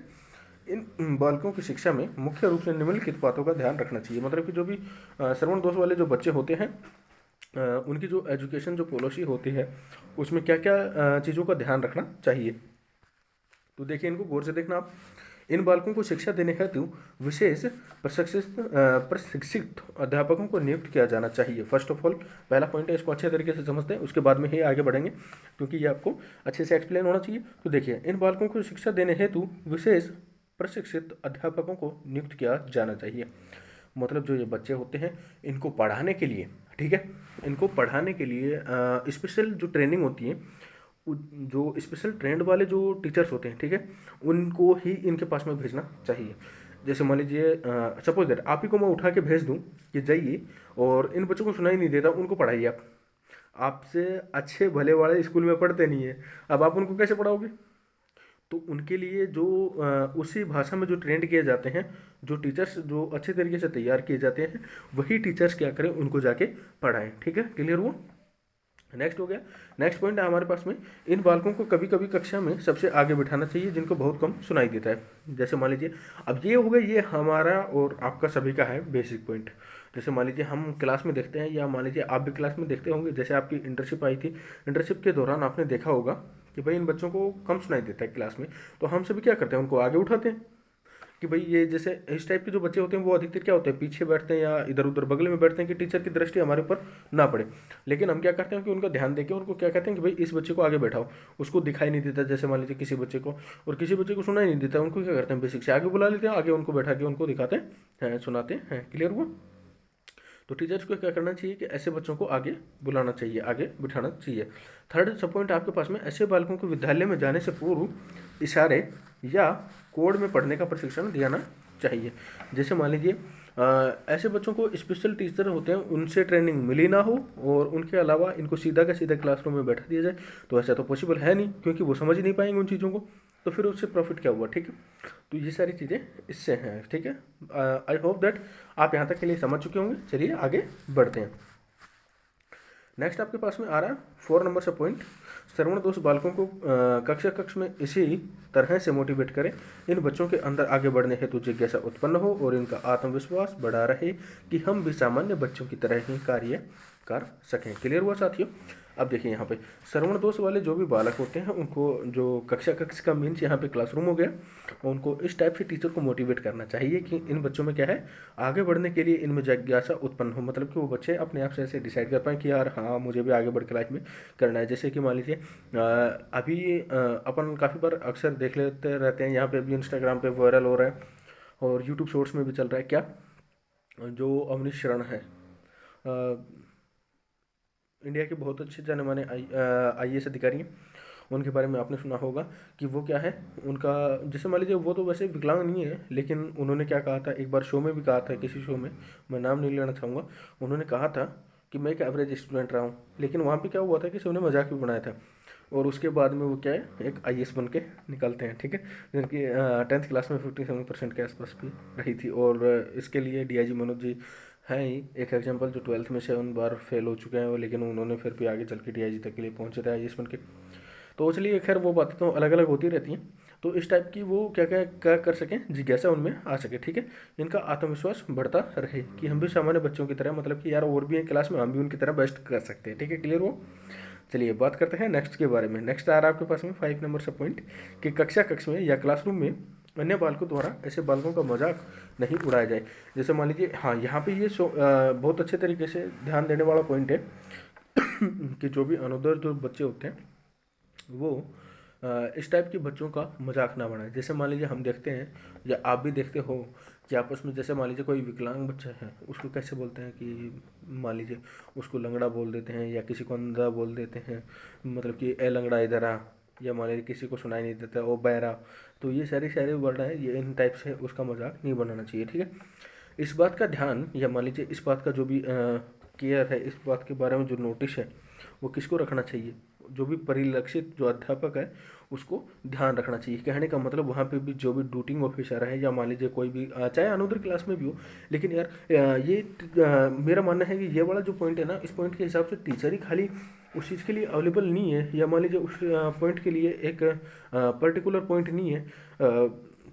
इन बालकों की शिक्षा में मुख्य रूप से निम्नलिखित बातों का ध्यान रखना चाहिए। मतलब कि जो भी श्रवण दोष वाले जो बच्चे होते हैं उनकी जो एजुकेशन जो पॉलिसी होती है उसमें क्या क्या चीज़ों का ध्यान रखना चाहिए। तो देखिए, इनको गौर से देखना आप। इन बालकों को शिक्षा देने हेतु विशेष प्रशिक्षित अध्यापकों को नियुक्त किया जाना चाहिए। फर्स्ट ऑफ ऑल पहला पॉइंट है, इसको अच्छे तरीके से समझते हैं, उसके बाद में ही आगे बढ़ेंगे क्योंकि ये आपको अच्छे से एक्सप्लेन होना चाहिए। तो देखिए, इन बालकों को शिक्षा देने हेतु विशेष प्रशिक्षित अध्यापकों को नियुक्त किया जाना चाहिए। मतलब जो ये बच्चे होते हैं इनको पढ़ाने के लिए, ठीक है, इनको पढ़ाने के लिए स्पेशल जो ट्रेनिंग होती है, जो स्पेशल ट्रेंड वाले जो टीचर्स होते हैं, ठीक है, उनको ही इनके पास में भेजना चाहिए। जैसे मान लीजिए सपोज दैट आप ही को मैं उठा के भेज दूं कि जाइए और इन बच्चों को सुनाई नहीं देता, उनको पढ़ाइए आप। आपसे अच्छे भले वाले स्कूल में पढ़ते नहीं है, अब आप उनको कैसे पढ़ाओगे? तो उनके लिए जो उसी भाषा में जो ट्रेंड किए जाते हैं, जो टीचर्स जो अच्छे तरीके से तैयार किए जाते हैं, वही टीचर्स क्या करें, उनको जाके पढ़ाएं। ठीक है, क्लियर हुआ? नेक्स्ट हो गया, नेक्स्ट पॉइंट है हमारे पास में, इन बालकों को कभी कभी कक्षा में सबसे आगे बिठाना चाहिए जिनको बहुत कम सुनाई देता है। जैसे मान लीजिए, अब ये हो गया, ये हमारा और आपका सभी का है बेसिक पॉइंट। जैसे मान लीजिए हम क्लास में देखते हैं, या मान लीजिए आप भी क्लास में देखते होंगे, जैसे आपकी इंटर्नशिप आई थी, इंटर्नशिप के दौरान आपने देखा होगा कि भाई इन बच्चों को कम सुनाई देता है क्लास में, तो हम सभी क्या करते हैं, उनको आगे उठाते हैं कि भाई ये जैसे इस टाइप के जो बच्चे होते हैं वो अधिकतर क्या होते हैं, पीछे बैठते हैं या इधर उधर बगल में बैठते हैं कि टीचर की दृष्टि हमारे ऊपर ना पड़े। लेकिन हम क्या करते हैं कि उनका ध्यान देके उनको क्या कहते हैं कि भाई इस बच्चे को आगे बैठाओ, उसको दिखाई नहीं देता जैसे मान लीजिए किसी बच्चे को, और किसी बच्चे को सुनाई नहीं देता, उनको क्या करते हैं बेसिक से आगे बुला लेते हैं, आगे उनको बैठा के उनको दिखाते हैं, सुनाते हैं। क्लियर हुआ? तो टीचर्स को क्या करना चाहिए कि ऐसे बच्चों को आगे बुलाना चाहिए, आगे बिठाना चाहिए। थर्ड सब पॉइंट आपके पास में, ऐसे बालकों को विद्यालय में जाने से पूर्व इशारे या कोड में पढ़ने का प्रशिक्षण दिया चाहिए। जैसे मान लीजिए ऐसे बच्चों को स्पेशल टीचर होते हैं उनसे ट्रेनिंग मिली ना हो और उनके अलावा इनको सीधा का सीधा क्लासरूम में बैठा दिया जाए, तो ऐसा तो पॉसिबल है नहीं क्योंकि वो समझ ही नहीं पाएंगे उन चीज़ों को, तो फिर उससे प्रॉफिट क्या हुआ? ठीक है, तो ये सारी चीज़ें इससे हैं। ठीक है, आई होप दैट आप यहाँ तक के लिए समझ चुके होंगे। चलिए आगे बढ़ते हैं। नेक्स्ट आपके पास में आ रहा है 4 नंबर से पॉइंट, श्रवण दोष बालकों को कक्ष में इसी तरह से मोटिवेट करें इन बच्चों के अंदर आगे बढ़ने हेतु जिज्ञासा उत्पन्न हो और इनका आत्मविश्वास बढ़ा रहे कि हम भी सामान्य बच्चों की तरह ही कार्य कर सकें। क्लियर हुआ साथियों? अब देखिए यहाँ पे श्रवण दोष वाले जो भी बालक होते हैं उनको जो कक्ष का मीन्स यहाँ पे क्लासरूम हो गया, उनको इस टाइप से टीचर को मोटिवेट करना चाहिए कि इन बच्चों में क्या है, आगे बढ़ने के लिए इनमें जिज्ञासा उत्पन्न हो। मतलब कि वो बच्चे अपने आप से ऐसे डिसाइड कर पाएँ कि यार हाँ मुझे भी आगे बढ़ के लाइफ में करना है। जैसे कि मान लीजिए अभी अपन काफ़ी बार अक्सर देख लेते रहते हैं, यहाँ पे भी इंस्टाग्राम पे वायरल हो रहा है और यूट्यूब शॉर्ट्स में भी चल रहा है, क्या जो अवनीश शरण है, इंडिया के बहुत अच्छे जाने माने IAS अधिकारी हैं, उनके बारे में आपने सुना होगा कि वो क्या है, उनका जैसे मान लीजिए वो तो वैसे विकलांग नहीं है, लेकिन उन्होंने क्या कहा था, एक बार शो में भी कहा था, किसी शो में, मैं नाम नहीं लेना चाहूँगा, उन्होंने कहा था कि मैं एक एवरेज स्टूडेंट रहा हूँ, लेकिन वहाँ पे क्या हुआ था कि सबने मजाक भी बनाया था और उसके बाद में वो क्या है, एक IAS बन के निकलते हैं। ठीक है, जिनकी 10th क्लास में 57% के आसपास भी रही थी, और इसके लिए DIG मनोज जी हैं ही एक एग्जांपल, जो 12th में 7 बार फेल हो चुके हैं वो, लेकिन उन्होंने फिर भी आगे चल के DIG तक के लिए पहुंचे थे IAS बन के। तो चलिए खैर वो बातें तो अलग अलग होती रहती हैं, तो इस टाइप की वो क्या क्या क्या कर सकें, जिज्ञासा उनमें आ सके। ठीक है, इनका आत्मविश्वास बढ़ता रहे कि हम भी सामान्य बच्चों की तरह, मतलब कि यार और भी हैं क्लास में, हम भी उनकी तरह बेस्ट कर सकते हैं। ठीक है, क्लियर हो? चलिए बात करते हैं नेक्स्ट के बारे में। नेक्स्ट आ रहा है आपके पास में 5 नंबर से पॉइंट कि कक्ष में या क्लासरूम में अन्य बालकों द्वारा ऐसे बालकों का मजाक नहीं उड़ाया जाए। जैसे मान लीजिए, हाँ यहाँ पे ये बहुत अच्छे तरीके से ध्यान देने वाला पॉइंट है कि जो भी अनोदर जो बच्चे होते हैं वो इस टाइप के बच्चों का मजाक ना बनाए। जैसे मान लीजिए हम देखते हैं या आप भी देखते हो कि आपस में, जैसे मान लीजिए कोई विकलांग बच्चा है, उसको कैसे बोलते हैं कि मान लीजिए उसको लंगड़ा बोल देते हैं या किसी को अंधा बोल देते हैं, मतलब कि ए लंगड़ा इधर आ, या मान लीजिए किसी को सुनाई नहीं देता ओ बहरा। तो ये सारे वर्ड हैं, ये इन टाइप से उसका मजाक नहीं बनाना चाहिए। ठीक है, इस बात का ध्यान, या मान लीजिए इस बात का जो भी केयर है, इस बात के बारे में जो नोटिस है वो किसको रखना चाहिए, जो भी परिलक्षित जो अध्यापक है उसको ध्यान रखना चाहिए। कहने का मतलब वहाँ पे भी जो भी ड्यूटिंग ऑफिसर है, या मान लीजिए कोई भी चाहे अनदर क्लास में भी हो, लेकिन यार मेरा मानना है कि ये वाला जो पॉइंट है ना, इस पॉइंट के हिसाब से टीचर ही खाली उस चीज़ के लिए अवेलेबल नहीं है, या मान लीजिए उस पॉइंट के लिए एक पर्टिकुलर पॉइंट नहीं है।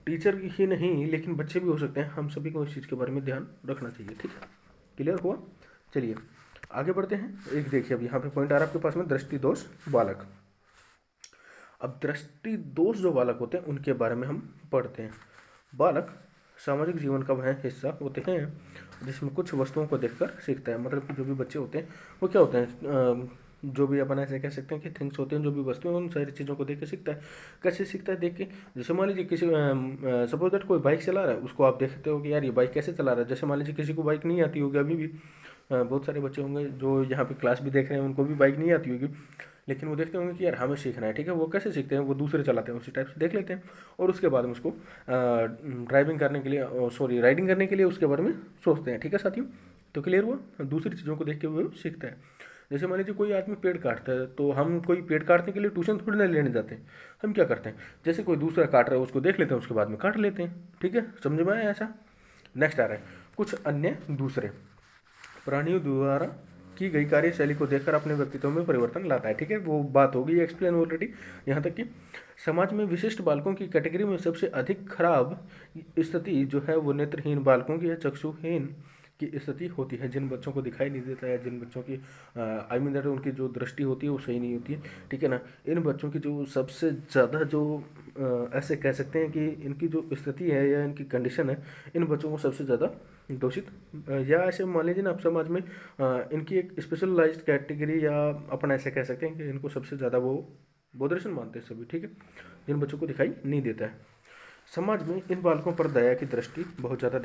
टीचर ही नहीं लेकिन बच्चे भी हो सकते हैं, हम सभी को इस चीज़ के बारे में ध्यान रखना चाहिए। ठीक है, क्लियर हुआ? चलिए आगे बढ़ते हैं। एक देखिए अब यहाँ पे पॉइंट आ रहा है आपके पास में, दृष्टि दोष बालक। अब दृष्टि दोष जो बालक होते हैं उनके बारे में हम पढ़ते हैं। बालक सामाजिक जीवन का वह हिस्सा होते हैं जिसमें कुछ वस्तुओं को देखकर सीखता है। मतलब कि जो भी बच्चे होते हैं वो क्या होते हैं, जो भी अपन ऐसे कह सकते हैं कि थिंग्स होते हैं, जो भी वस्तुएं उन सारी चीज़ों को देख के सीखता है। कैसे सीखता है? देख के। जैसे मान लीजिए किसी सपोज दैट कोई बाइक चला रहा है, उसको आप देखते हो कि यार ये बाइक कैसे चला रहा है। जैसे मान लीजिए किसी को बाइक नहीं आती होगी, अभी भी बहुत सारे बच्चे होंगे जो यहाँ पे क्लास भी देख रहे हैं, उनको भी बाइक नहीं आती होगी, लेकिन वो देखते होंगे कि यार हमें सीखना है। ठीक है, वो कैसे सीखते हैं? वो दूसरे चलाते हैं, उसी टाइप से देख लेते हैं और उसके बाद में उसको ड्राइविंग करने के लिए, सॉरी राइडिंग करने के लिए उसके बारे में सोचते हैं। ठीक है साथियों, तो क्लियर हुआ? दूसरी चीज़ों को देख के वो सीखता है। जैसे मान लीजिए कोई आदमी पेड़ काटता है, तो हम कोई पेड़ काटने के लिए ट्यूशन थोड़ी ना लेने जाते हैं। हम क्या करते हैं, जैसे कोई दूसरा काट रहा है उसको देख लेते हैं, उसके बाद में काट लेते हैं। ठीक है, समझ में आया ऐसा? नेक्स्ट आ रहा है कुछ अन्य दूसरे प्राणियों द्वारा की गई कार्यशैली को देखकर अपने व्यक्तित्व में परिवर्तन लाता है। ठीक है, वो बात हो गई एक्सप्लेन ऑलरेडी। यहाँ तक कि समाज में विशिष्ट बालकों की कैटेगरी में सबसे अधिक खराब स्थिति जो है वो नेत्रहीन बालकों की या चक्षुहीन की स्थिति होती है। जिन बच्चों को दिखाई नहीं देता है, जिन बच्चों की आई मीन दैट उनकी जो दृष्टि होती है वो सही नहीं होती है। ठीक है ना, इन बच्चों की जो सबसे ज़्यादा जो ऐसे कह सकते हैं कि इनकी जो स्थिति है या इनकी कंडीशन है, इन बच्चों को सबसे ज़्यादा दोषित या ऐसे मान लीजिए ना आप समाज में इनकी एक स्पेशलाइज्ड कैटेगरी या अपन ऐसे कह सकते हैं कि इनको सबसे ज़्यादा वो बोधरेशन मानते हैं सभी। ठीक है, जिन बच्चों को दिखाई नहीं देता है। समाज में इन बालकों पर दया की दृष्टि बहुत ज़्यादा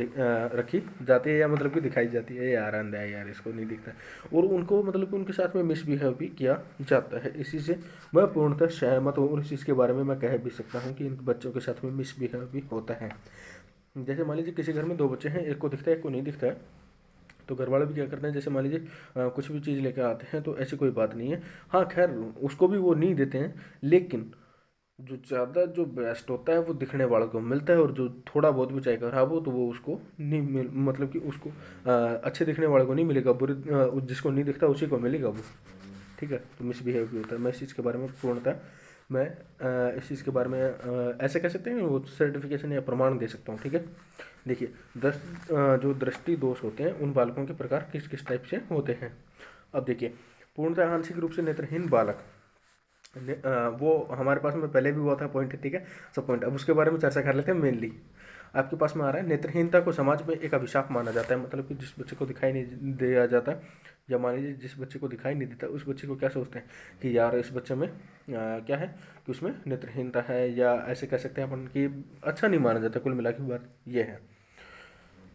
रखी जाती है या मतलब कि दिखाई जाती है, यार अंधा है यार इसको नहीं दिखता, और उनको मतलब कि उनके साथ में मिसबिहेव भी किया जाता है। इसी से मैं पूर्णतः सहमत हूँ और इस चीज़ के बारे में मैं कह भी सकता हूँ कि इन बच्चों के साथ में मिसबिहेव भी होता है। जैसे मान लीजिए किसी घर में दो बच्चे हैं, एक को दिखता है एक को नहीं दिखता है, तो घर वाले भी क्या करते हैं, जैसे मान लीजिए कुछ भी चीज़ लेकर आते हैं तो ऐसी कोई बात नहीं है। हाँ खैर उसको भी वो नहीं देते हैं, लेकिन जो ज़्यादा जो बेस्ट होता है वो दिखने वाले को मिलता है, और जो थोड़ा बहुत भी चाहे खराब हो तो वो उसको नहीं मिल मतलब कि उसको अच्छे दिखने वाले को नहीं मिलेगा, बुरे जिसको नहीं दिखता उसी को मिलेगा वो। ठीक है, तो मिसबिहेव भी होता है। मैं इस चीज़ के बारे में पूर्णतः मैं इस चीज़ के बारे में ऐसे कह सकते हैं वो सर्टिफिकेशन या प्रमाण दे सकता हूँ। ठीक है, देखिए जो दृष्टि दोष होते हैं उन बालकों के प्रकार किस किस टाइप से होते हैं। अब देखिए, पूर्णतः आंशिक रूप से नेत्रहीन बालक वो हमारे पास में पहले भी हुआ था पॉइंट। ठीक है, सब पॉइंट अब उसके बारे में चर्चा कर लेते हैं। मेनली आपके पास में आ रहा है, नेत्रहीनता को समाज में एक अभिशाप माना जाता है। मतलब कि जिस बच्चे को दिखाई नहीं दिया जाता, या मान लीजिए जिस बच्चे को दिखाई नहीं देता, उस बच्चे को क्या सोचते हैं कि यार इस बच्चे में क्या है कि उसमें नेत्रहीनता है, या ऐसे कह सकते हैं अपन कि अच्छा नहीं माना जाता। कुल मिला के बात ये है।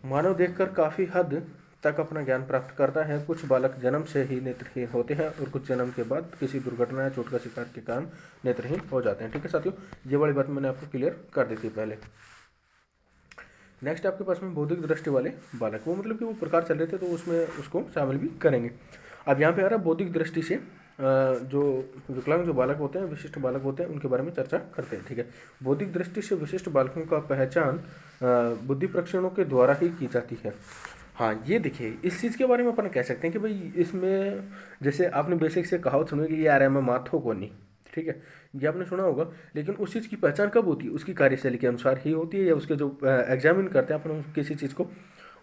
मानव देखकर काफ़ी हद तक अपना ज्ञान प्राप्त करता है। कुछ बालक जन्म से ही नेत्रहीन होते हैं और कुछ जन्म के बाद किसी दुर्घटना या चोट का शिकार के कारण नेत्रहीन हो जाते हैं। ठीक है साथियों, ये वाली बात मैंने आपको क्लियर कर दी थी पहले। नेक्स्ट आपके पास में बौद्धिक दृष्टि वाले बालक, वो मतलब कि वो प्रकार चल रहे थे तो उसमें उसको शामिल भी करेंगे। अब यहाँ पे आ रहा है बौद्धिक दृष्टि से जो विकलांग जो बालक होते हैं, विशिष्ट बालक होते हैं, उनके बारे में चर्चा करते हैं। ठीक है, बौद्धिक दृष्टि से विशिष्ट बालकों का पहचान बुद्धि परीक्षणों के द्वारा ही की जाती है। हाँ ये देखिए, इस चीज़ के बारे में अपन कह सकते हैं कि भाई इसमें जैसे आपने बेसिक से कहावत सुनी कि ये आर एम माथो को नहीं। ठीक है, ये आपने सुना होगा, लेकिन उस चीज़ की पहचान कब होती है? उसकी कार्यशैली के अनुसार ही होती है, या उसके जो एग्जामिन करते हैं अपन किसी चीज़ को,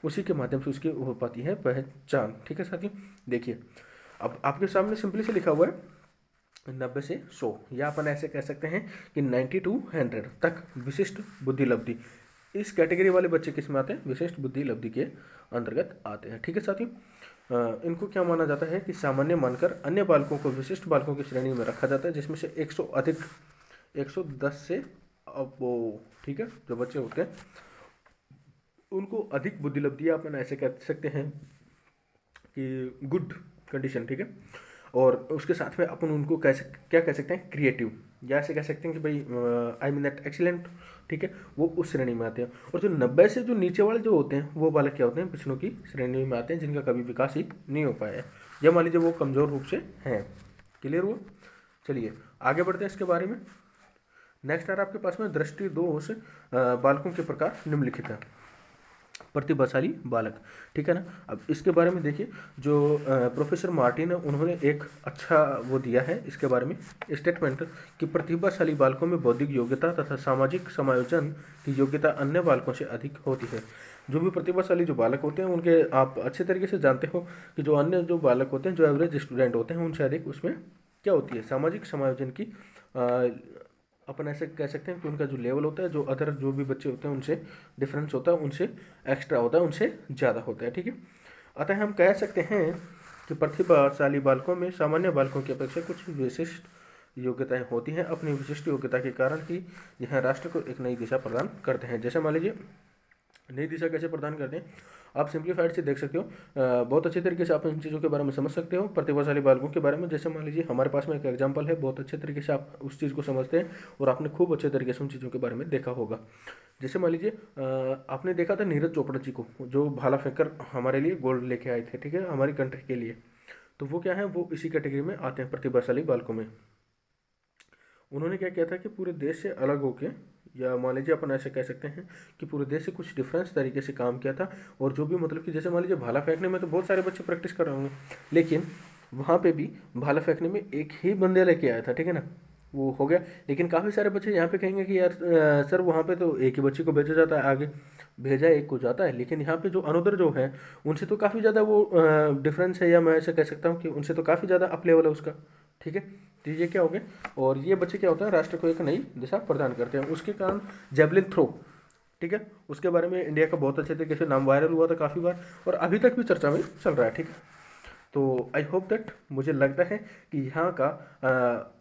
उसी के माध्यम से उसकी हो पाती है पहचान। ठीक है साथियों, देखिए अब आपके सामने सिंपली से लिखा हुआ है 90 से 100, या अपन ऐसे कह सकते हैं कि 90 to 100 तक विशिष्ट बुद्धि लब्धि। इस कैटेगरी वाले बच्चे किस में आते हैं? विशिष्ट बुद्धि लब्धि के अंतर्गत आते हैं। ठीक है साथियों, इनको क्या माना जाता है कि सामान्य मानकर अन्य बालकों को विशिष्ट बालकों की श्रेणी में रखा जाता है, जिसमें से 100 अधिक 110 से अब वो ठीक है जो बच्चे होते हैं उनको अधिक बुद्धि लब्धि, अपन ऐसे कह सकते हैं कि गुड कंडीशन। ठीक है, और उसके साथ में अपन उनको क्या कह सकते हैं? क्रिएटिव, या ऐसे कह सकते हैं कि भाई आई मीन दैट एक्सीलेंट। ठीक है, वो उस श्रेणी में आते हैं। और जो 90 से जो नीचे वाले जो होते हैं वो बालक क्या होते हैं? पिछड़ों की श्रेणी में आते हैं, जिनका कभी विकास ही नहीं हो पाया है, या मान लीजिए वो कमज़ोर रूप से हैं। क्लियर हुआ? चलिए आगे बढ़ते हैं इसके बारे में। नेक्स्ट आ रहा है आपके पास में दृष्टि दोष बालकों के प्रकार निम्नलिखित है। प्रतिभाशाली बालक, ठीक है ना। अब इसके बारे में देखिए, जो प्रोफेसर मार्टिन है उन्होंने एक अच्छा वो दिया है इसके बारे में स्टेटमेंट कि प्रतिभाशाली बालकों में बौद्धिक योग्यता तथा सामाजिक समायोजन की योग्यता अन्य बालकों से अधिक होती है। जो भी प्रतिभाशाली जो बालक होते हैं उनके आप अच्छे तरीके से जानते हो कि जो अन्य जो बालक होते हैं, जो एवरेज स्टूडेंट होते हैं, उनसे अधिक उसमें क्या होती है, सामाजिक समायोजन की अपन ऐसे कह सकते हैं कि उनका जो लेवल होता है, जो अदर जो भी बच्चे होते हैं उनसे डिफरेंस होता है, उनसे एक्स्ट्रा होता है, उनसे ज़्यादा होता है, ठीक है। अतः हम कह सकते हैं कि प्रतिभाशाली बालकों में सामान्य बालकों की अपेक्षा कुछ विशिष्ट योग्यताएं होती हैं। अपनी विशिष्ट योग्यता के कारण ही यह राष्ट्र को एक नई दिशा प्रदान करते हैं। जैसे मान लीजिए नई दिशा कैसे प्रदान करते हैं, आप सिंप्लीफाइड से देख सकते हो, बहुत अच्छे तरीके से आप इन चीज़ों के बारे में समझ सकते हो प्रतिभाशाली बालकों के बारे में। जैसे मान लीजिए हमारे पास में एक एग्जांपल है, बहुत अच्छे तरीके से आप उस चीज़ को समझते हैं और आपने खूब अच्छे तरीके से उन चीज़ों के बारे में देखा होगा। जैसे मान लीजिए आपने देखा था नीरज चोपड़ा जी को, जो भाला फेंकर हमारे लिए गोल्ड लेके आए थे, ठीक है, हमारी कंट्री के लिए। तो वो क्या है, वो इसी कैटेगरी में आते हैं प्रतिभाशाली बालकों में। उन्होंने क्या किया था कि पूरे देश से अलग होके, या मान लीजिए अपन ऐसे कह सकते हैं कि पूरे देश से कुछ डिफरेंस तरीके से काम किया था। और जो भी मतलब कि जैसे मान लीजिए भाला फेंकने में तो बहुत सारे बच्चे प्रैक्टिस कर रहे होंगे, लेकिन वहाँ पे भी भाला फेंकने में एक ही बंदे लेके आया था, ठीक है ना, वो हो गया। लेकिन काफ़ी सारे बच्चे यहाँ पे कहेंगे कि यार सर वहाँ पे तो एक ही बच्चे को भेजा जाता है, आगे भेजा एक को जाता है, लेकिन यहाँ पे जो अनदर जो है उनसे तो काफ़ी ज़्यादा वो डिफरेंस है, या मैं ऐसे कह सकता हूँ कि उनसे तो काफ़ी ज़्यादा अप लेवल है उसका, ठीक है। तो ये क्या हो गया, और ये बच्चे क्या होता है, राष्ट्र को एक नई दिशा प्रदान करते हैं। उसके कारण जेवलिन थ्रो, ठीक है, उसके बारे में इंडिया का बहुत अच्छे तरीके से नाम वायरल हुआ था काफ़ी बार, और अभी तक भी चर्चा में चल रहा है, ठीक है। तो आई होप दैट, मुझे लगता है कि यहाँ का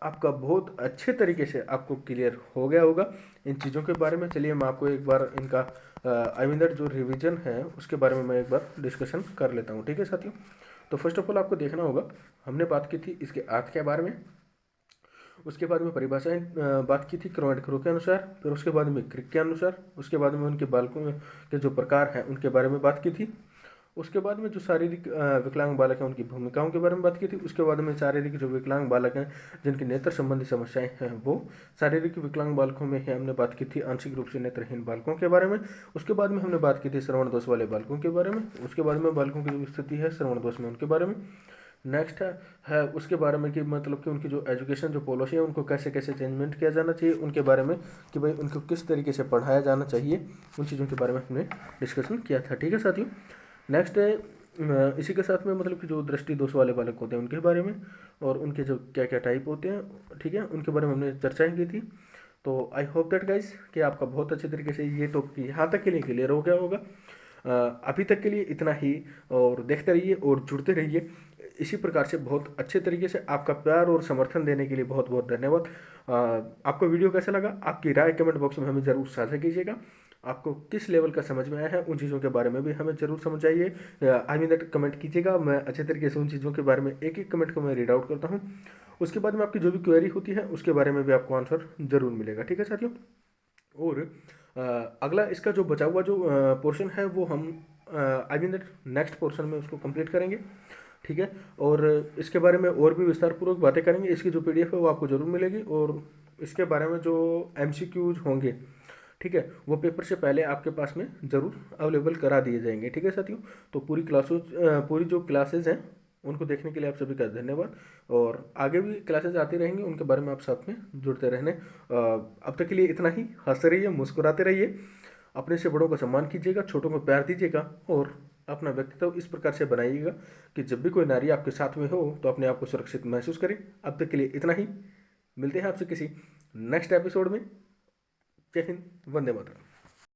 आपका बहुत अच्छे तरीके से आपको क्लियर हो गया होगा इन चीज़ों के बारे में। चलिए मैं आपको एक बार इनका आई मीन दैट जो रिवीजन है उसके बारे में मैं एक बार डिस्कशन कर लेता हूँ, ठीक है साथियों। तो फर्स्ट ऑफ ऑल आपको देखना होगा, हमने बात की थी इसके अर्थ के बारे में, उसके बाद में परिभाषाएं बात की थी क्रॉनिकरों के अनुसार, फिर उसके बाद में क्रिक के अनुसार, उसके बाद में उनके बालकों में के जो प्रकार हैं उनके बारे में बात की थी, उसके बाद में जो शारीरिक विकलांग बालक हैं उनकी भूमिकाओं के बारे में बात की थी, उसके बाद में शारीरिक जो विकलांग बालक हैं जिनकी नेत्र संबंधी समस्याएं हैं वो शारीरिक विकलांग बालकों में ही हमने बात की थी आंशिक रूप से नेत्रहीन बालकों के बारे में। उसके बाद में हमने बात की थी श्रवण दोष वाले बालकों के बारे में। उसके बाद में बालकों की जो स्थिति है श्रवण दोष में उनके बारे में। नेक्स्ट है उसके बारे में कि मतलब कि उनकी जो एजुकेशन जो पॉलिसी है उनको कैसे कैसे चेंजमेंट किया जाना चाहिए, उनके बारे में कि भाई उनको किस तरीके से पढ़ाया जाना चाहिए, उन चीज़ों के बारे में हमने डिस्कशन किया था, ठीक है साथियों। नेक्स्ट है इसी के साथ में मतलब कि जो दृष्टि दोष वाले बालक होते हैं उनके बारे में, और उनके जो क्या क्या टाइप होते हैं, ठीक है, उनके बारे में हमने चर्चाएं की थी। तो आई होप दैट गाइज कि आपका बहुत अच्छे तरीके से ये तो यहाँ तक के लिए क्लियर हो गया होगा। अभी तक के लिए इतना ही, और देखते रहिए और जुड़ते रहिए इसी प्रकार से। बहुत अच्छे तरीके से आपका प्यार और समर्थन देने के लिए बहुत बहुत धन्यवाद। आपको वीडियो कैसा लगा, आपकी राय कमेंट बॉक्स में हमें ज़रूर साझा कीजिएगा। आपको किस लेवल का समझ में आया है उन चीज़ों के बारे में भी हमें ज़रूर समझाइए, आई मीन दैट कमेंट कीजिएगा। मैं अच्छे तरीके से उन चीज़ों के बारे में एक एक कमेंट को मैं रीड आउट करता हूँ। उसके बाद में आपकी जो भी क्वेरी होती है उसके बारे में भी आपको आंसर ज़रूर मिलेगा, ठीक है साथियों। और अगला इसका जो बचा हुआ जो पोर्शन है वो हम I mean that next portion में उसको कंप्लीट करेंगे, ठीक है। और इसके बारे में और भी विस्तारपूर्वक बातें करेंगे। इसकी जो पीडीएफ है वो आपको ज़रूर मिलेगी, और इसके बारे में जो एमसीक्यूज होंगे, ठीक है, वो पेपर से पहले आपके पास में ज़रूर अवेलेबल करा दिए जाएंगे, ठीक है साथियों। तो पूरी जो क्लासेज हैं उनको देखने के लिए आप सभी का धन्यवाद, और आगे भी क्लासेज आती रहेंगी, उनके बारे में आप साथ में जुड़ते रहने। अब तक के लिए इतना ही। हंसते रहिए, मुस्कुराते रहिए, अपने से बड़ों का सम्मान कीजिएगा, छोटों को प्यार दीजिएगा, और अपना व्यक्तित्व इस प्रकार से बनाइएगा कि जब भी कोई नारी आपके साथ में हो तो अपने आप को सुरक्षित महसूस करें। अब तक के लिए इतना ही। मिलते हैं आपसे किसी नेक्स्ट एपिसोड में। जय हिंद, वंदे मातरम।